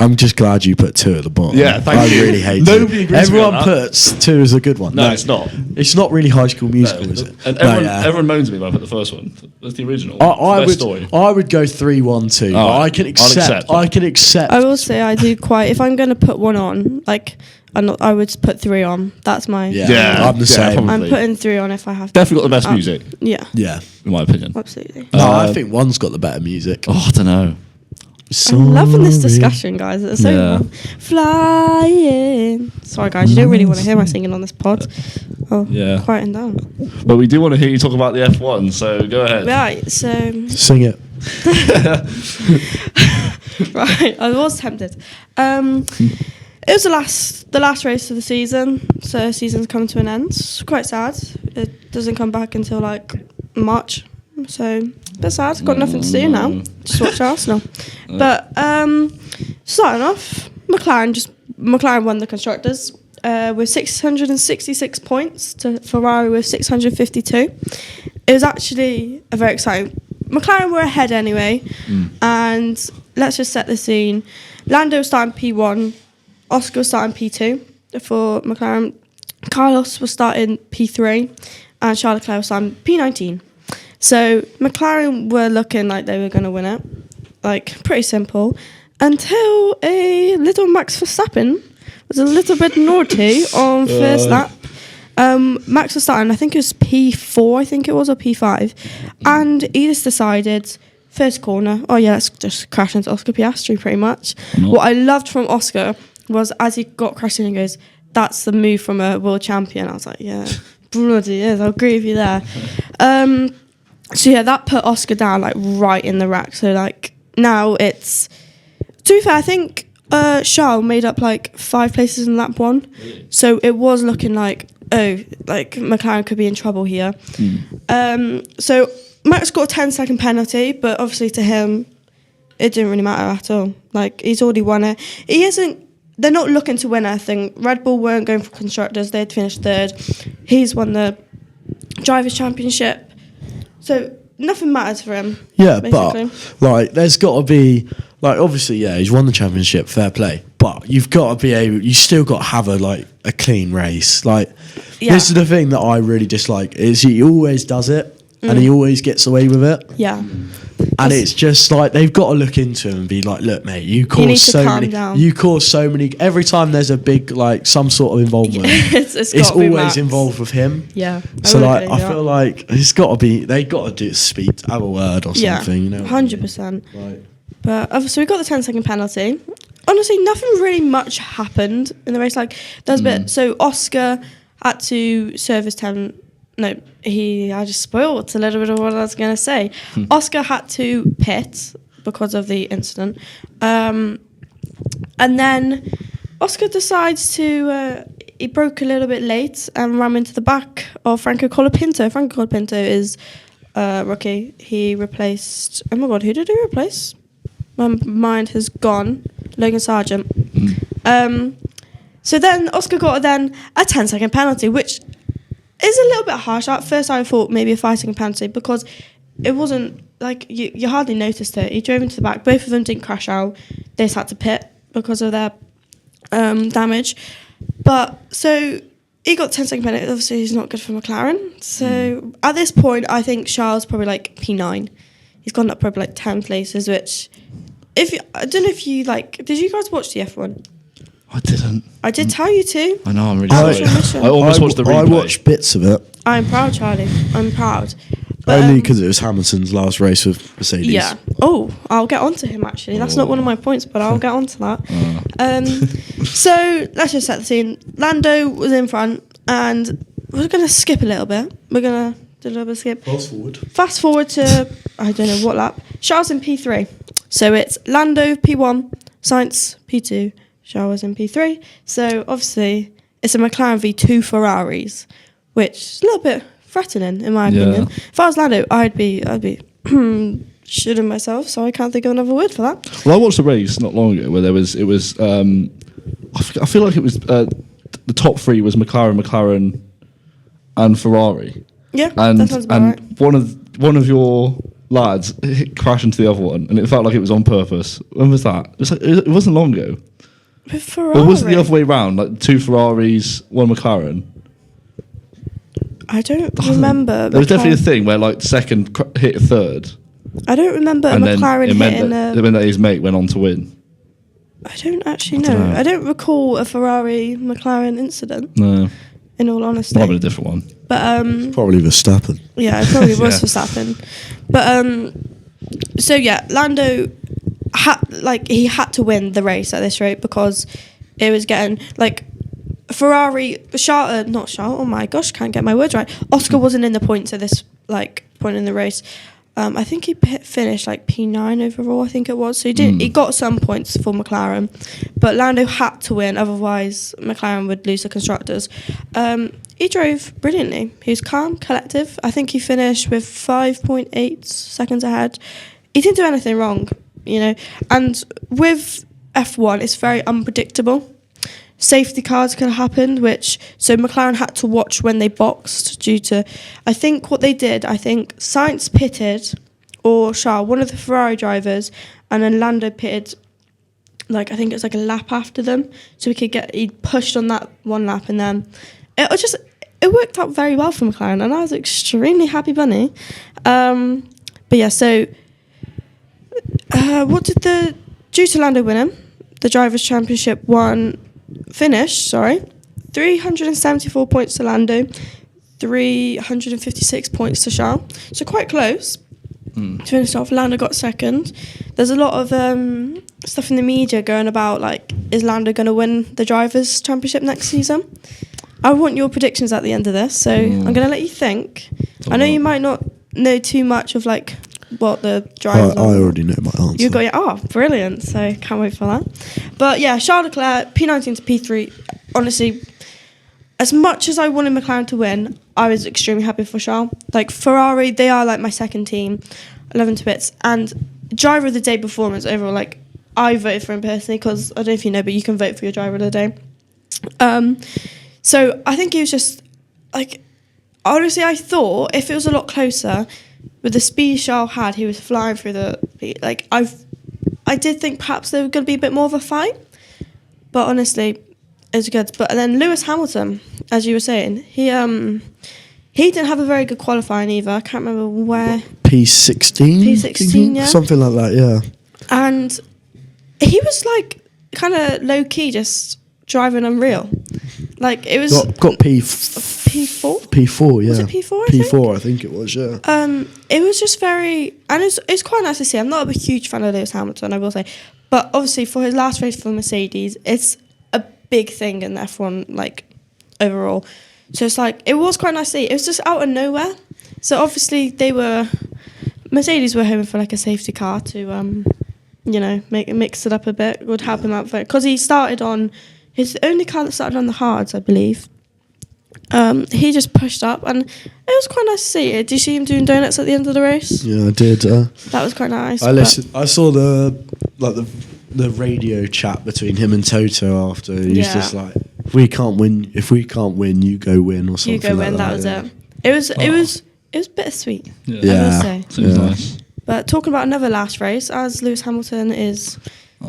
I'm just glad you put 2 at the bottom. Yeah, thank I you. really hate Nobody it. agrees with me Everyone on that. puts 2 as a good one. No, it's not. It's not really High School Musical, is it? And No, everyone, yeah. everyone moans at me when I put the first one. That's the original. I Best would story. I would go 3, 1, 2. But Alright, I can I'll accept. accept I that. can accept. I will say I do quite. If I'm going to put one on, like I would put 3 on. That's my. Yeah, Yeah, I'm the yeah, same. probably. I'm putting 3 on if I have. Definitely got the best Um, music, Yeah, Yeah. in my opinion. absolutely. No, I Um, think 1's got the better music. Oh, I don't know. I'm loving this Sorry. discussion, guys. It's so Yeah. fun. Flying. Sorry, guys. You don't really want to hear my singing on this pod. Oh, Yeah. quieting down. But we do want to hear you talk about the F1, so go ahead. Right. So Sing it. right, I was tempted. It was the last race of the season, so season's come to an end. It's quite sad. It doesn't come back until like March, so a bit sad. Got nothing to do now. Just watch Arsenal. But starting off, McLaren won the constructors with 666 points to Ferrari with 652. It was actually a very exciting. McLaren were ahead anyway, and let's just set the scene. Lando was starting P1, Oscar was starting P2 for McLaren, Carlos was starting P3, and Charles Leclerc was starting P19. So McLaren were looking like they were going to win it, like pretty simple, until a little Max Verstappen was a little bit naughty on first lap. Max was starting, I think it was P4, or P5. And he just decided, first corner, oh yeah, let's just crash into Oscar Piastri pretty much. What I loved from Oscar was as he got crashed in, he goes, that's the move from a world champion. I was like, yeah, bloody is, I'll agree with you there. So yeah, that put Oscar down like right in the rack. So like now it's, to be fair, I think Charles made up like 5 places in lap 1. So it was looking like, oh, like McLaren could be in trouble here. So Max got a 10-second penalty, but obviously to him, it didn't really matter at all. Like, he's already won it. They're not looking to win anything. Red Bull weren't going for constructors. They'd finished 3rd. He's won the Drivers' Championship. So nothing matters for him. Yeah, basically. but like, there's got to be like, obviously, yeah, he's won the championship, fair play. But you've got to be able, you still got to have a clean race. Like, this is the thing that I really dislike is he always does it and he always gets away with it. Yeah. And it's just like they've got to look into him and be like, look, mate, you need cause to so calm many. down. You cause so many. Every time there's a big like some sort of involvement, it's it's gotta be always Max. involved with him. Yeah. So would like, agree I with feel that. like it's got to be. They got to speak, have a word or Yeah, something. You know, 100%. Like, But obviously we got the 10-second penalty. Honestly, nothing really much happened in the race. Like, there's a bit. So Oscar had to serve his 10. No, I just spoiled a little bit of what I was going to say. Oscar had to pit because of the incident. And then Oscar decides to, he broke a little bit late and ran into the back of Franco Colapinto. Franco Colapinto is a rookie. He replaced, oh my God, who did he replace? My mind has gone. Logan Sargent. So then Oscar got a 10-second penalty, which is a little bit harsh. At first I thought maybe a 5-second penalty because it wasn't like you hardly noticed it. He drove into the back. Both of them didn't crash out. They just had to pit because of their damage. But so he got 10-second penalty. Obviously, he's not good for McLaren. So at this point, I think Charles probably like P9. He's gone up probably like 10 places, which I don't know if you like. Did you guys watch the F1? I didn't. I did tell you to. I know, I'm really I- sorry. I almost watched the replay. I watched bits of it. I'm proud, Charlie. I'm proud. But, Only because it was Hamilton's last race with Mercedes. yeah. Oh, I'll get onto him actually. That's not one of my points, but I'll get onto that. So let's just set the scene. Lando was in front, and we're going to skip a little bit. We're going to do a little bit of skip. Fast forward to, I don't know what lap. Charles in P3. So it's Lando P1, Sainz P2, Charles in P3. So obviously it's a McLaren v 2 Ferraris, which is a little bit threatening in my opinion. If I was Lando, I'd be shitting myself. So I can't think of another word for that. Well, I watched a race not long ago where I feel like it was the top three was McLaren, and Ferrari. Yeah, and that sounds about right. one of your lads crashed into the other one, and it felt like it was on purpose. When was that? It wasn't long ago. With Ferrari. Or was it the other way round? Like 2 Ferraris, 1 McLaren. I don't remember. There was definitely a thing where like second hit third. I don't remember And a then McLaren it meant hitting that, it meant that his mate went on to win. I don't actually I know. don't know. I don't recall a Ferrari McLaren incident. No, In all honesty, might have been a different one. but Probably Verstappen. yeah, it probably was Yeah. Verstappen. But so yeah, Lando he had to win the race at this rate because it was getting like Ferrari, oh my gosh, can't get my words right. Oscar wasn't in the points at this point in the race. I think he finished like P9 overall, I think it was. So he got some points for McLaren, but Lando had to win, otherwise McLaren would lose the constructors. He drove brilliantly. He was calm, collective. I think he finished with 5.8 seconds ahead. He didn't do anything wrong, you know. And with F1, it's very unpredictable. Safety cars could have happened, so McLaren had to watch when they boxed due to, I think Sainz pitted, or Charles, one of the Ferrari drivers, and then Lando pitted, I think it was like a lap after them, so he pushed on that one lap, and then it worked out very well for McLaren, and I was extremely happy bunny. But yeah, so due to Lando winning the Drivers' Championship finish, 374 points to Lando, 356 points to Charles. So quite close. To finish off, Lando got second. There's a lot of stuff in the media going about, is Lando going to win the Drivers' Championship next season? I want your predictions at the end of this, so I'm going to let you think. I know you might not know too much of, what the drivers I already know my answer. You got brilliant, so can't wait for that. But yeah, Charles Leclerc, P19 to P3. Honestly, as much as I wanted McLaren to win, I was extremely happy for Charles. Ferrari, they are my second team. I love them to bits. And driver of the day performance overall, I voted for him personally because I don't know if you know, but you can vote for your driver of the day. So I think he was just honestly, I thought if it was a lot closer, with the speed Charles had, he was flying through I did think perhaps there was going to be a bit more of a fight, but honestly, it was good. But then Lewis Hamilton, as you were saying, he didn't have a very good qualifying either. I can't remember where. P16? P16, yeah. Something like that, yeah. And he was kind of low key, just driving unreal. It was Got P4. P4, yeah. Was it P4? P4, I think it was, yeah. It was just very, and it's quite nice to see. I'm not a huge fan of Lewis Hamilton, I will say, but obviously for his last race for Mercedes, it's a big thing in F1, overall. So it's it was quite nice to see. It was just out of nowhere. So obviously Mercedes were hoping for a safety car to, mix it up a bit. Would help him out because he started on. He's the only car that started on the hards, I believe. He just pushed up, and it was quite nice to see. Did you see him doing donuts at the end of the race? Yeah, I did. That was quite nice. I saw the radio chat between him and Toto after. He's just if we can't win, you go win, or something. You go win. That was it. It was bittersweet. Yeah. I will say. Seems nice. But talking about another last race, as Lewis Hamilton is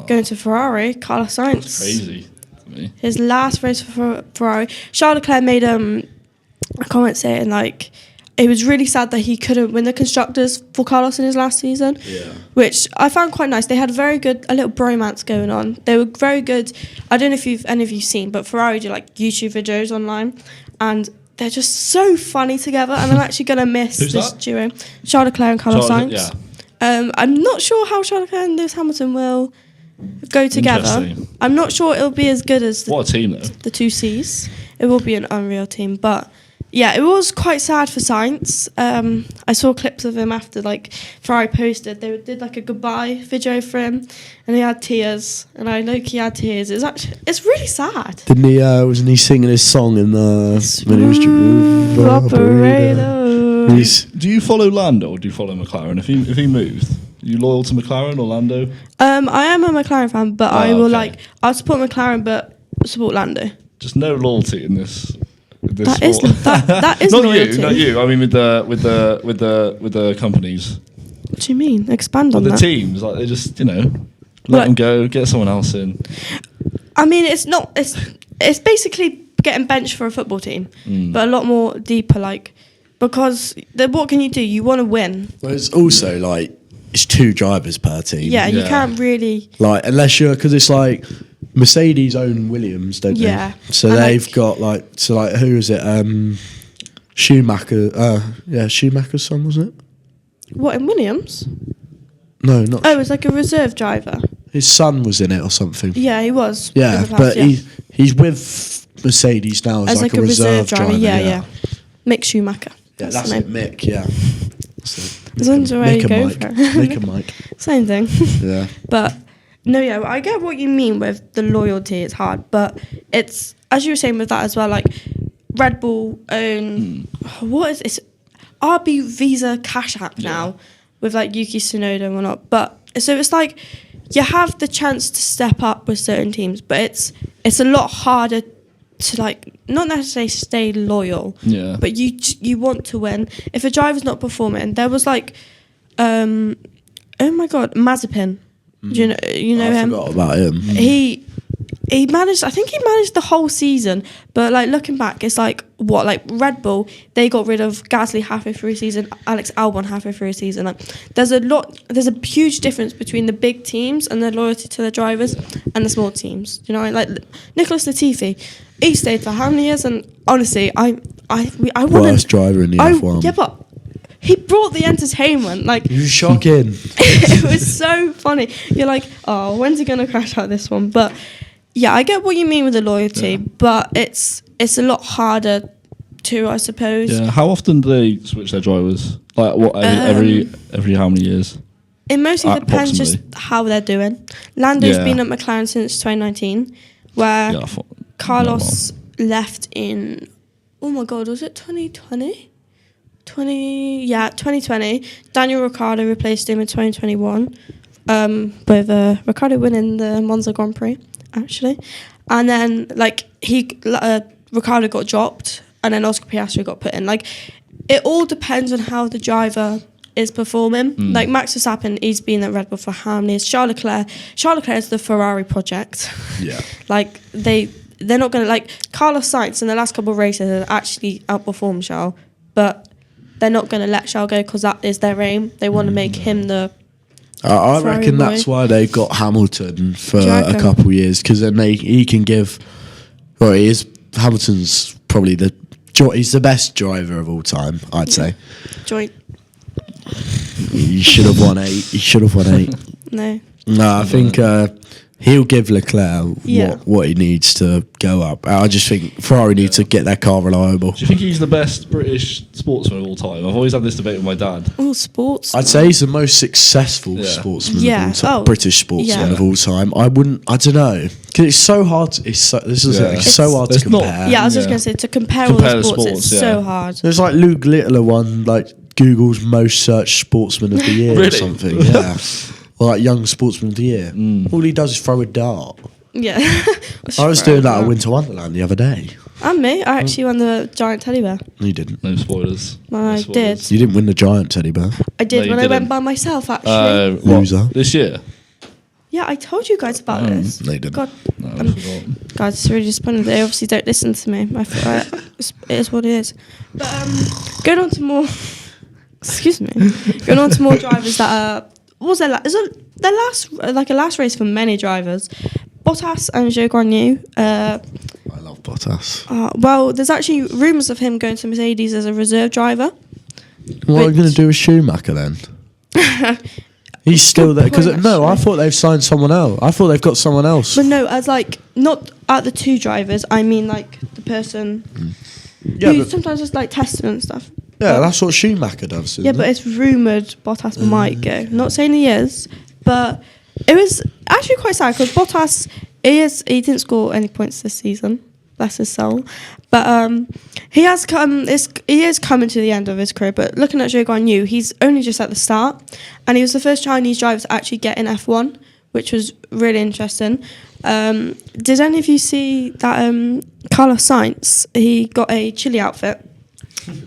going to Ferrari, Carlos Sainz. That's crazy. me. His last race for Ferrari. Charles Leclerc made I can't say it, and like it was really sad that he couldn't win the constructors for Carlos in his last season. Yeah. Which I found quite nice. They had a little bromance going on. They were very good. I don't know if any of you've seen, but Ferrari do like YouTube videos online, and they're just so funny together. And I'm actually gonna miss this duo, Charles Leclerc and Carlos Sainz. Yeah. I'm not sure how Charles Leclerc and Lewis Hamilton will go together. I'm not sure it'll be as good as what a team though. The two C's. It will be an unreal team, but yeah, it was quite sad for Sainz. I saw clips of him after like Ferrari posted. They did like a goodbye video for him, and he had tears. And I know he had tears. It's really sad. Didn't he? Wasn't he singing his song in the when he was Operator. Do you follow Lando or do you follow McLaren? If he moved, are you loyal to McLaren or Lando? I am a McLaren fan, but I will I'll support McLaren, but support Lando. Just no loyalty in this. That is not loyalty. Not you. I mean, with the companies. What do you mean? Expand on the that. teams, like they just let them go, get someone else in. I mean, it's not. It's basically getting benched for a football team, but a lot more deeper. Like because what can you do? You want to win. Well, it's also like it's 2 drivers per team. Yeah, you can't really unless you're because it's like. Mercedes own Williams, don't they? Yeah. So they've got who is it? Schumacher. Schumacher's son, wasn't it? What, in Williams? No, not. Oh, it was like a reserve driver. His son was in it or something. Yeah, he was. Yeah, but he's with Mercedes now as like a reserve driver. Yeah. Mick Schumacher. Yeah, that's it, Mick. Yeah. Mick and Mike. Same thing. Yeah. But. No, yeah, I get what you mean with the loyalty. It's hard, but it's as you were saying with that as well. Like Red Bull own what is it's RB Visa Cash App now with like Yuki Tsunoda and whatnot. But so it's like you have the chance to step up with certain teams, but it's a lot harder to like not necessarily stay loyal. Yeah. But you want to win. If a driver's not performing, there was like, oh my God, Mazepin. Do you know him? I forgot about him. He managed. I think he managed the whole season. But like looking back, it's like what like Red Bull. They got rid of Gasly halfway through a season. Alex Albon halfway through a season. Like there's a huge difference between the big teams and their loyalty to their drivers and the small teams. You know, like Nicholas Latifi. He stayed for how many years? And honestly, I want worst driver in the F1. Yeah, but. He brought the entertainment. Like you shocking. It was so funny. You're like, oh, when's he gonna crash out this one? But yeah, I get what you mean with the loyalty, but it's a lot harder to, I suppose. Yeah. How often do they switch their drivers? Like what? Every how many years? It mostly depends just how they're doing. Lando's been at McLaren since 2019, where Carlos left in. Oh my God, was it 2020? 2020. Daniel Ricciardo replaced him in 2021 with Ricciardo winning the Monza Grand Prix, actually. And then, like, Ricciardo got dropped, and then Oscar Piastri got put in. Like, it all depends on how the driver is performing. Like, Max Verstappen, he's been at Red Bull for how many years? Charles Leclerc is the Ferrari project. Yeah. Like, they're not going to, like, Carlos Sainz in the last couple of races has actually outperformed Charles, but they're not going to let Charles go because that is their aim. They want to make him the I reckon that's why they got Hamilton for a couple of years, because then he can give. Well, Hamilton's probably he's the best driver of all time, I'd say. Joint. He should have won 8. No. No, I think he'll give Leclerc what he needs to go up. I just think Ferrari need to get their car reliable. Do you think he's the best British sportsman of all time? I've always had this debate with my dad. Oh, sports. I'd say he's the most successful sportsman of all time. British sportsman of all time. I don't know. Because it's so hard. It's so hard to compare. I was just going to say, to compare all the sports, it's so hard. There's like Luke Littler won like Google's most searched sportsman of the year or something. Yeah. Or like young sportsman of the year. All he does is throw a dart. Yeah. I was doing that at Winter Wonderland the other day. And me, I actually won the giant teddy bear. You didn't. No spoilers. I did. You didn't win the giant teddy bear. I did when I went by myself, actually. Loser. This year? Yeah, I told you guys about this. No, you didn't. God. No, Guys, it's really disappointing. They obviously don't listen to me. It is what it is. But going on to more... Excuse me. Going on to more drivers that are... What was their last race for many drivers? Bottas and Zhou Guanyu. I love Bottas. Well, there's actually rumours of him going to Mercedes as a reserve driver. What are you going to do with Schumacher then? He's still there because I thought they've signed someone else. I thought they've got someone else. But no, as like not at the two drivers. I mean, like the person who sometimes just like testing and stuff. Yeah, but, that's what Schumacher does. Yeah, but it's rumoured Bottas might go. Not saying he is, but it was actually quite sad because Bottas he didn't score any points this season. Bless his soul. But he is coming to the end of his career. But looking at Zhou Guanyu, he's only just at the start, and he was the first Chinese driver to actually get in F1, which was really interesting. Did any of you see that Carlos Sainz? He got a Chile outfit,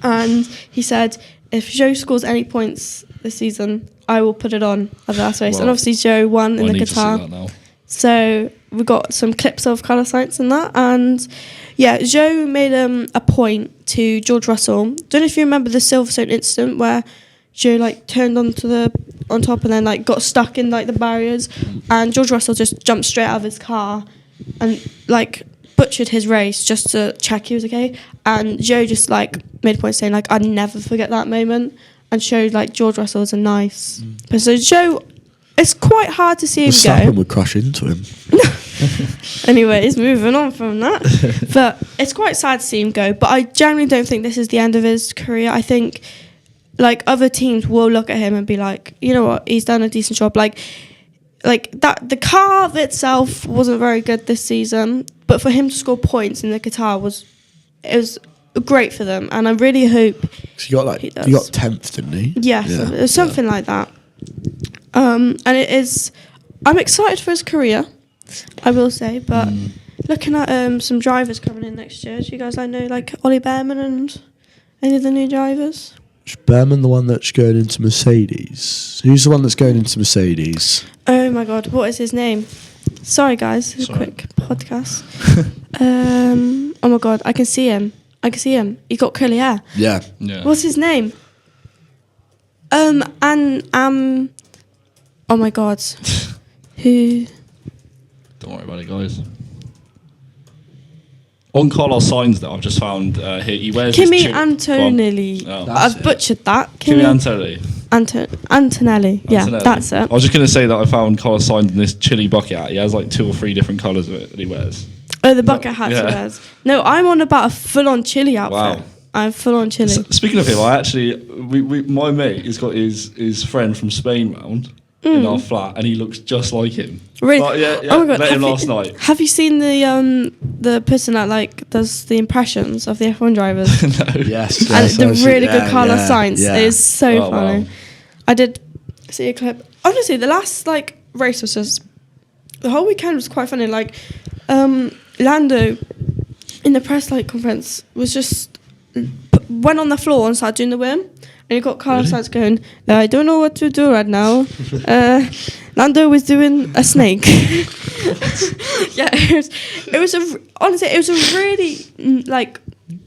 and he said, if Zhou scores any points this season, I will put it on at the last race. And obviously Zhou won in the Qatar. So we got some clips of Carlos Sainz in that, and yeah, Zhou made a point to George Russell. Don't know if you remember the Silverstone incident where Zhou like turned on top and then like got stuck in like the barriers, and George Russell just jumped straight out of his car and like butchered his race just to check he was okay. And Zhou just like made a point saying like, I'd never forget that moment, and showed like George Russell is a nice person. So Zhou, it's quite hard to see him Verstappen would crash into him. Anyways, moving on from that. But it's quite sad to see him go. But I generally don't think this is the end of his career. I think like other teams will look at him and be like, you know what, he's done a decent job. Like that, the car itself wasn't very good this season, but for him to score points in the Qatar was great for them, and I really hope he got 10th, didn't he? Yes, yeah. It was something like that. And it is, I'm excited for his career, I will say, but looking at some drivers coming in next year, do you guys know like Ollie Behrman and any of the new drivers? Is Behrman the one that's going into Mercedes? Who's the one that's going into Mercedes? Oh my god, what is his name? Sorry guys, it's a quick podcast. Oh my god, I can see him. He got curly hair. Yeah. What's his name? Oh my god. Who? Don't worry about it, guys. On Carlos Sainz, though, I've just found he wears Kimi Antonelli. I've butchered that. Kimi Antonelli. Antonelli. Yeah, that's it. I was just going to say that I found Carlos Sainz in this chili bucket hat. He has like 2 or 3 different colours of it that he wears. Oh, the bucket hat he wears. No, I'm on about a full-on chili outfit. Wow. I'm full-on chili. Speaking of him, I actually, my mate has got his friend from Spain round in our flat, and he looks just like him. Really? But Oh my god! Met him last night. Have you seen the person that like does the impressions of the F1 drivers? No. Yes. And the really good Carlos Sainz. Yeah. It is so funny. Wow. I did see a clip. Honestly, the last like race was just, the whole weekend was quite funny. Like Lando in the press like conference was just went on the floor and started doing the worm, and you got Carlos Sainz going, I don't know what to do right now. Lando was doing a snake. Yeah, honestly, it was a really like.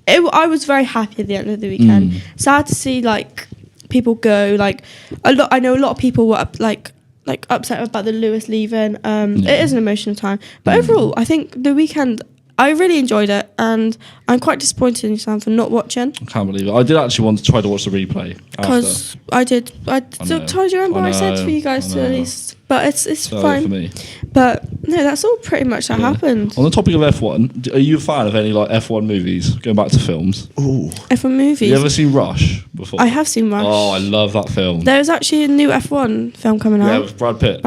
I was very happy at the end of the weekend. Sad to see like people go. Like I know a lot of people were upset about the Lewis leaving. It is an emotional time, but overall, I think the weekend, I really enjoyed it, and I'm quite disappointed in Sam for not watching. I can't believe it. I did actually want to try to watch the replay. Because I told you remember I said for you guys to at least, but it's fine for me. But no, that's all pretty much that happened. On the topic of F1, are you a fan of any like F1 movies? Going back to films. Ooh. F1 movies. Have you ever seen Rush before? I have seen Rush. Oh, I love that film. There's actually a new F1 film coming out. Yeah, with Brad Pitt.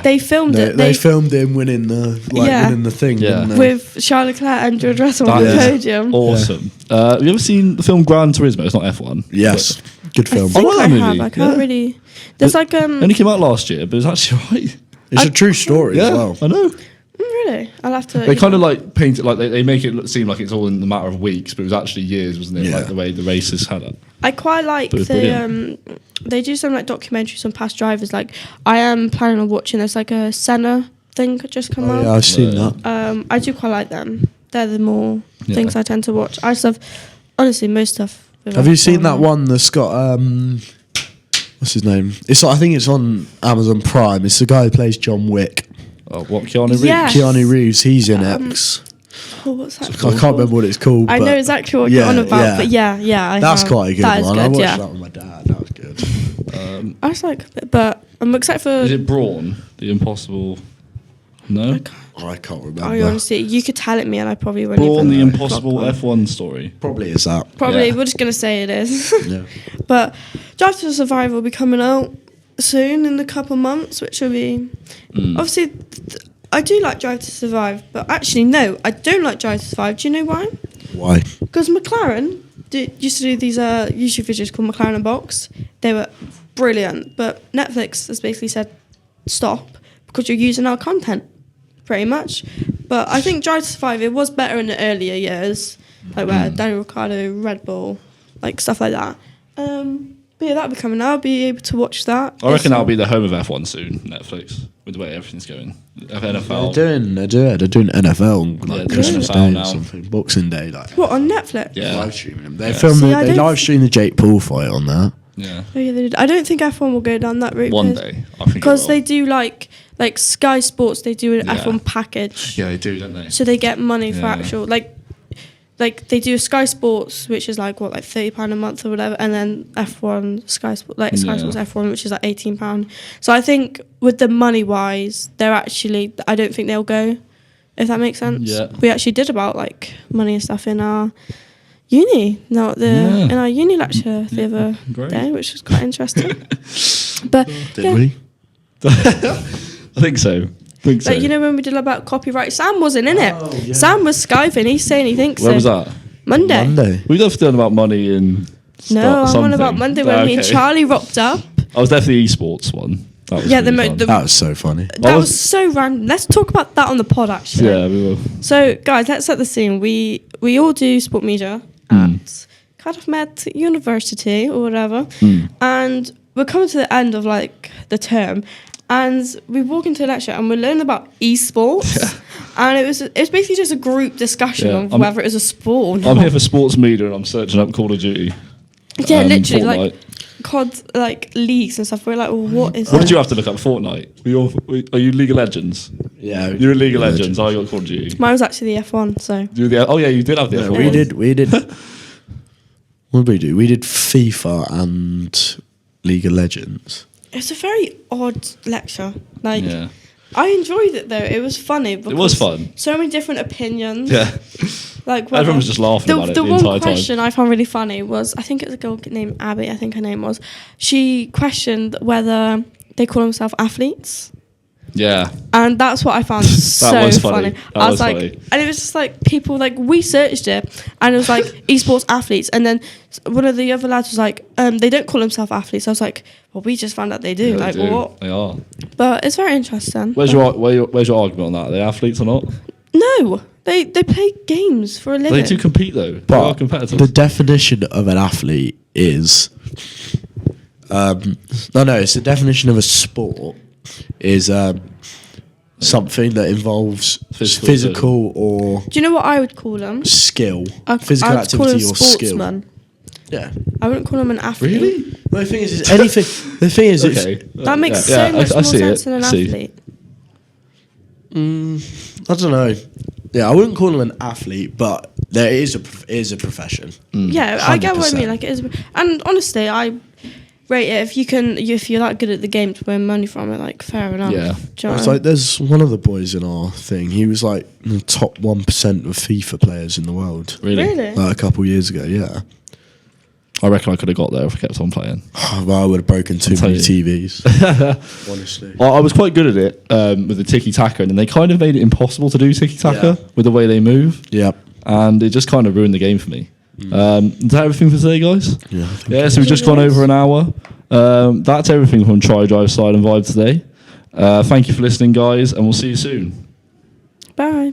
They filmed it. They filmed him winning the thing. Yeah. With Charles Leclerc and George Russell on the podium. Awesome. Have you ever seen the film Gran Turismo? It's not F1. Yes. Good film. I think I have. I can't really. There's like only came out last year, but it's actually right. It's a true story as well. I know. Really? I'll have to. They kind of like paint it like they make it seem like it's all in the matter of weeks, but it was actually years, wasn't it? Yeah. Like the way the races had it. I quite like they do some like documentaries on past drivers. Like I am planning on watching. There's like a Senna thing just come Oh, out. yeah, I've seen that. I do quite like them. They're the more Yeah. things I tend to watch. I just have, honestly, most stuff. with Have you seen F1 that one that's got what's his name? I think it's on Amazon Prime. It's the guy who plays John Wick. Oh, what, Keanu Reeves? Yeah. Keanu Reeves. He's in X. Oh, what's that? I can't remember what it's called. I but know exactly what you're on about, but yeah, I that's have. quite a good That is one. I good, watched yeah. that with my dad. That was good. I just like it, but I'm excited for. Is it Brawn, the Impossible? No? I can't remember. I honestly, you could tell it me, and I probably wouldn't. Brawn, even the clock Impossible one. F1 story. Probably is that. Probably, Yeah. we're just gonna say it is. Yeah. But Drive to Survive will be coming out soon in a couple months, which will be obviously. I do like Drive to Survive, but actually no, I don't like Drive to Survive. Do you know why? Why? Because McLaren used to do these YouTube videos called McLaren Unbox. They were brilliant, but Netflix has basically said stop because you're using our content, pretty much. But I think Drive to Survive, it was better in the earlier years, like where Daniel Ricciardo, Red Bull, like stuff like that. But yeah, that'll be coming out. I'll be able to watch that. I reckon that'll be the home of F1 soon, Netflix, with the way everything's going. NFL. They're doing NFL on Yeah, like they're Christmas NFL Day now. or something, Boxing Day, like What, on Netflix? Yeah. live streaming them. They Yeah. filmed See, I they don't live streamed the Jake Paul fight on that. Yeah. Oh yeah, they did. I don't think F1 will go down that route. One day, I think. Because it they will. do like Sky Sports, they do an Yeah. F1 package. Yeah, they do, don't they? So they get money for Yeah. actual like they do a Sky Sports, which is like £30 a month or whatever, and then F1 Sky Sports, like Sky Yeah. Sports F1, which is like £18. So I think with the money wise, they're actually, I don't think they'll go, if that makes sense. Yeah. We actually did about like money and stuff in our uni, Yeah. in our uni lecture the other Great. day, which was quite interesting. But Did yeah. we? I think so. Like, you know when we did about copyright, Sam wasn't in it. Oh, yeah. Sam was Skyping. He's saying he thinks Where so. was that? Monday. We've definitely done about money and No, I'm something. on about Monday when me and Okay. Charlie rocked up. I was definitely esports one. That was Yeah, the really mo- fun. That was so funny. That was so random. Let's talk about that on the pod, actually. Yeah, we will. So, guys, let's set the scene. We all do sport media at Cardiff Met University or whatever, and we're coming to the end of like the term, and we walk into a lecture and we're learning about esports, and it was basically just a group discussion Yeah, on I'm- whether it was a sport or not. I'm here for sports media and I'm searching up Call of Duty. Yeah, literally, Fortnite. like COD, like leagues and stuff. We're like, well, what is What that? did you have to look up? Fortnite? Are you League of Legends? Yeah, You're in League of Legends. I got Call of Duty. Mine was actually the F1, so. Oh yeah, you did have the No, F1. we did. What did we do? We did FIFA and League of Legends. It's a very odd lecture. Like, Yeah. I enjoyed it though. It was funny. Because was fun. So many different opinions. Yeah. Like Everyone was just laughing about it the one entire time. question I found really funny was, I think it was a girl named Abby. I think her name was. She questioned whether they call themselves athletes. Yeah. And that's what I found so was funny. funny. That I was was like, funny. and it was just like people like we searched it, and it was like esports athletes, and then one of the other lads was like, they don't call themselves athletes. I was like, well, we just found out they do. Yeah, like, they do. what? They are. But it's very interesting. Where's your argument on that? Are they athletes or not? No, they play games for a living. They do compete though. They But are competitors. the definition of an athlete is, it's the definition of a sport is something that involves Physical physical or Do you know what I would call them? skill, I physical would call them activity or skill. sportsman. Yeah. I wouldn't call them an athlete. Really? Well, the thing is anything. The thing is, Okay. That makes Yeah, so much I more see sense it. than an I see. athlete. I don't know. Yeah, I wouldn't call them an athlete, but there is a profession. Yeah, I get what I mean. 100%. Like it is, and honestly, I rate it if you're that good at the game to win money from it. Like fair enough. Yeah. Do you know It's what I like there's one of the boys in our thing. He was like in the top 1% of FIFA players in the world. mean? Really? Really? Like a couple years ago, yeah. I reckon I could have got there if I kept on playing. Well, I would have broken too tell many you. TVs. Honestly. I was quite good at it with the tiki taka, and then they kind of made it impossible to do tiki taka Yeah. with the way they move, Yep. and it just kind of ruined the game for me. Is that everything for today, guys? Yeah. I think Yeah, so we've just gone over an hour. That's everything from Try, Drive, Slide and Vibe today. Thank you for listening, guys, and we'll see you soon. Bye.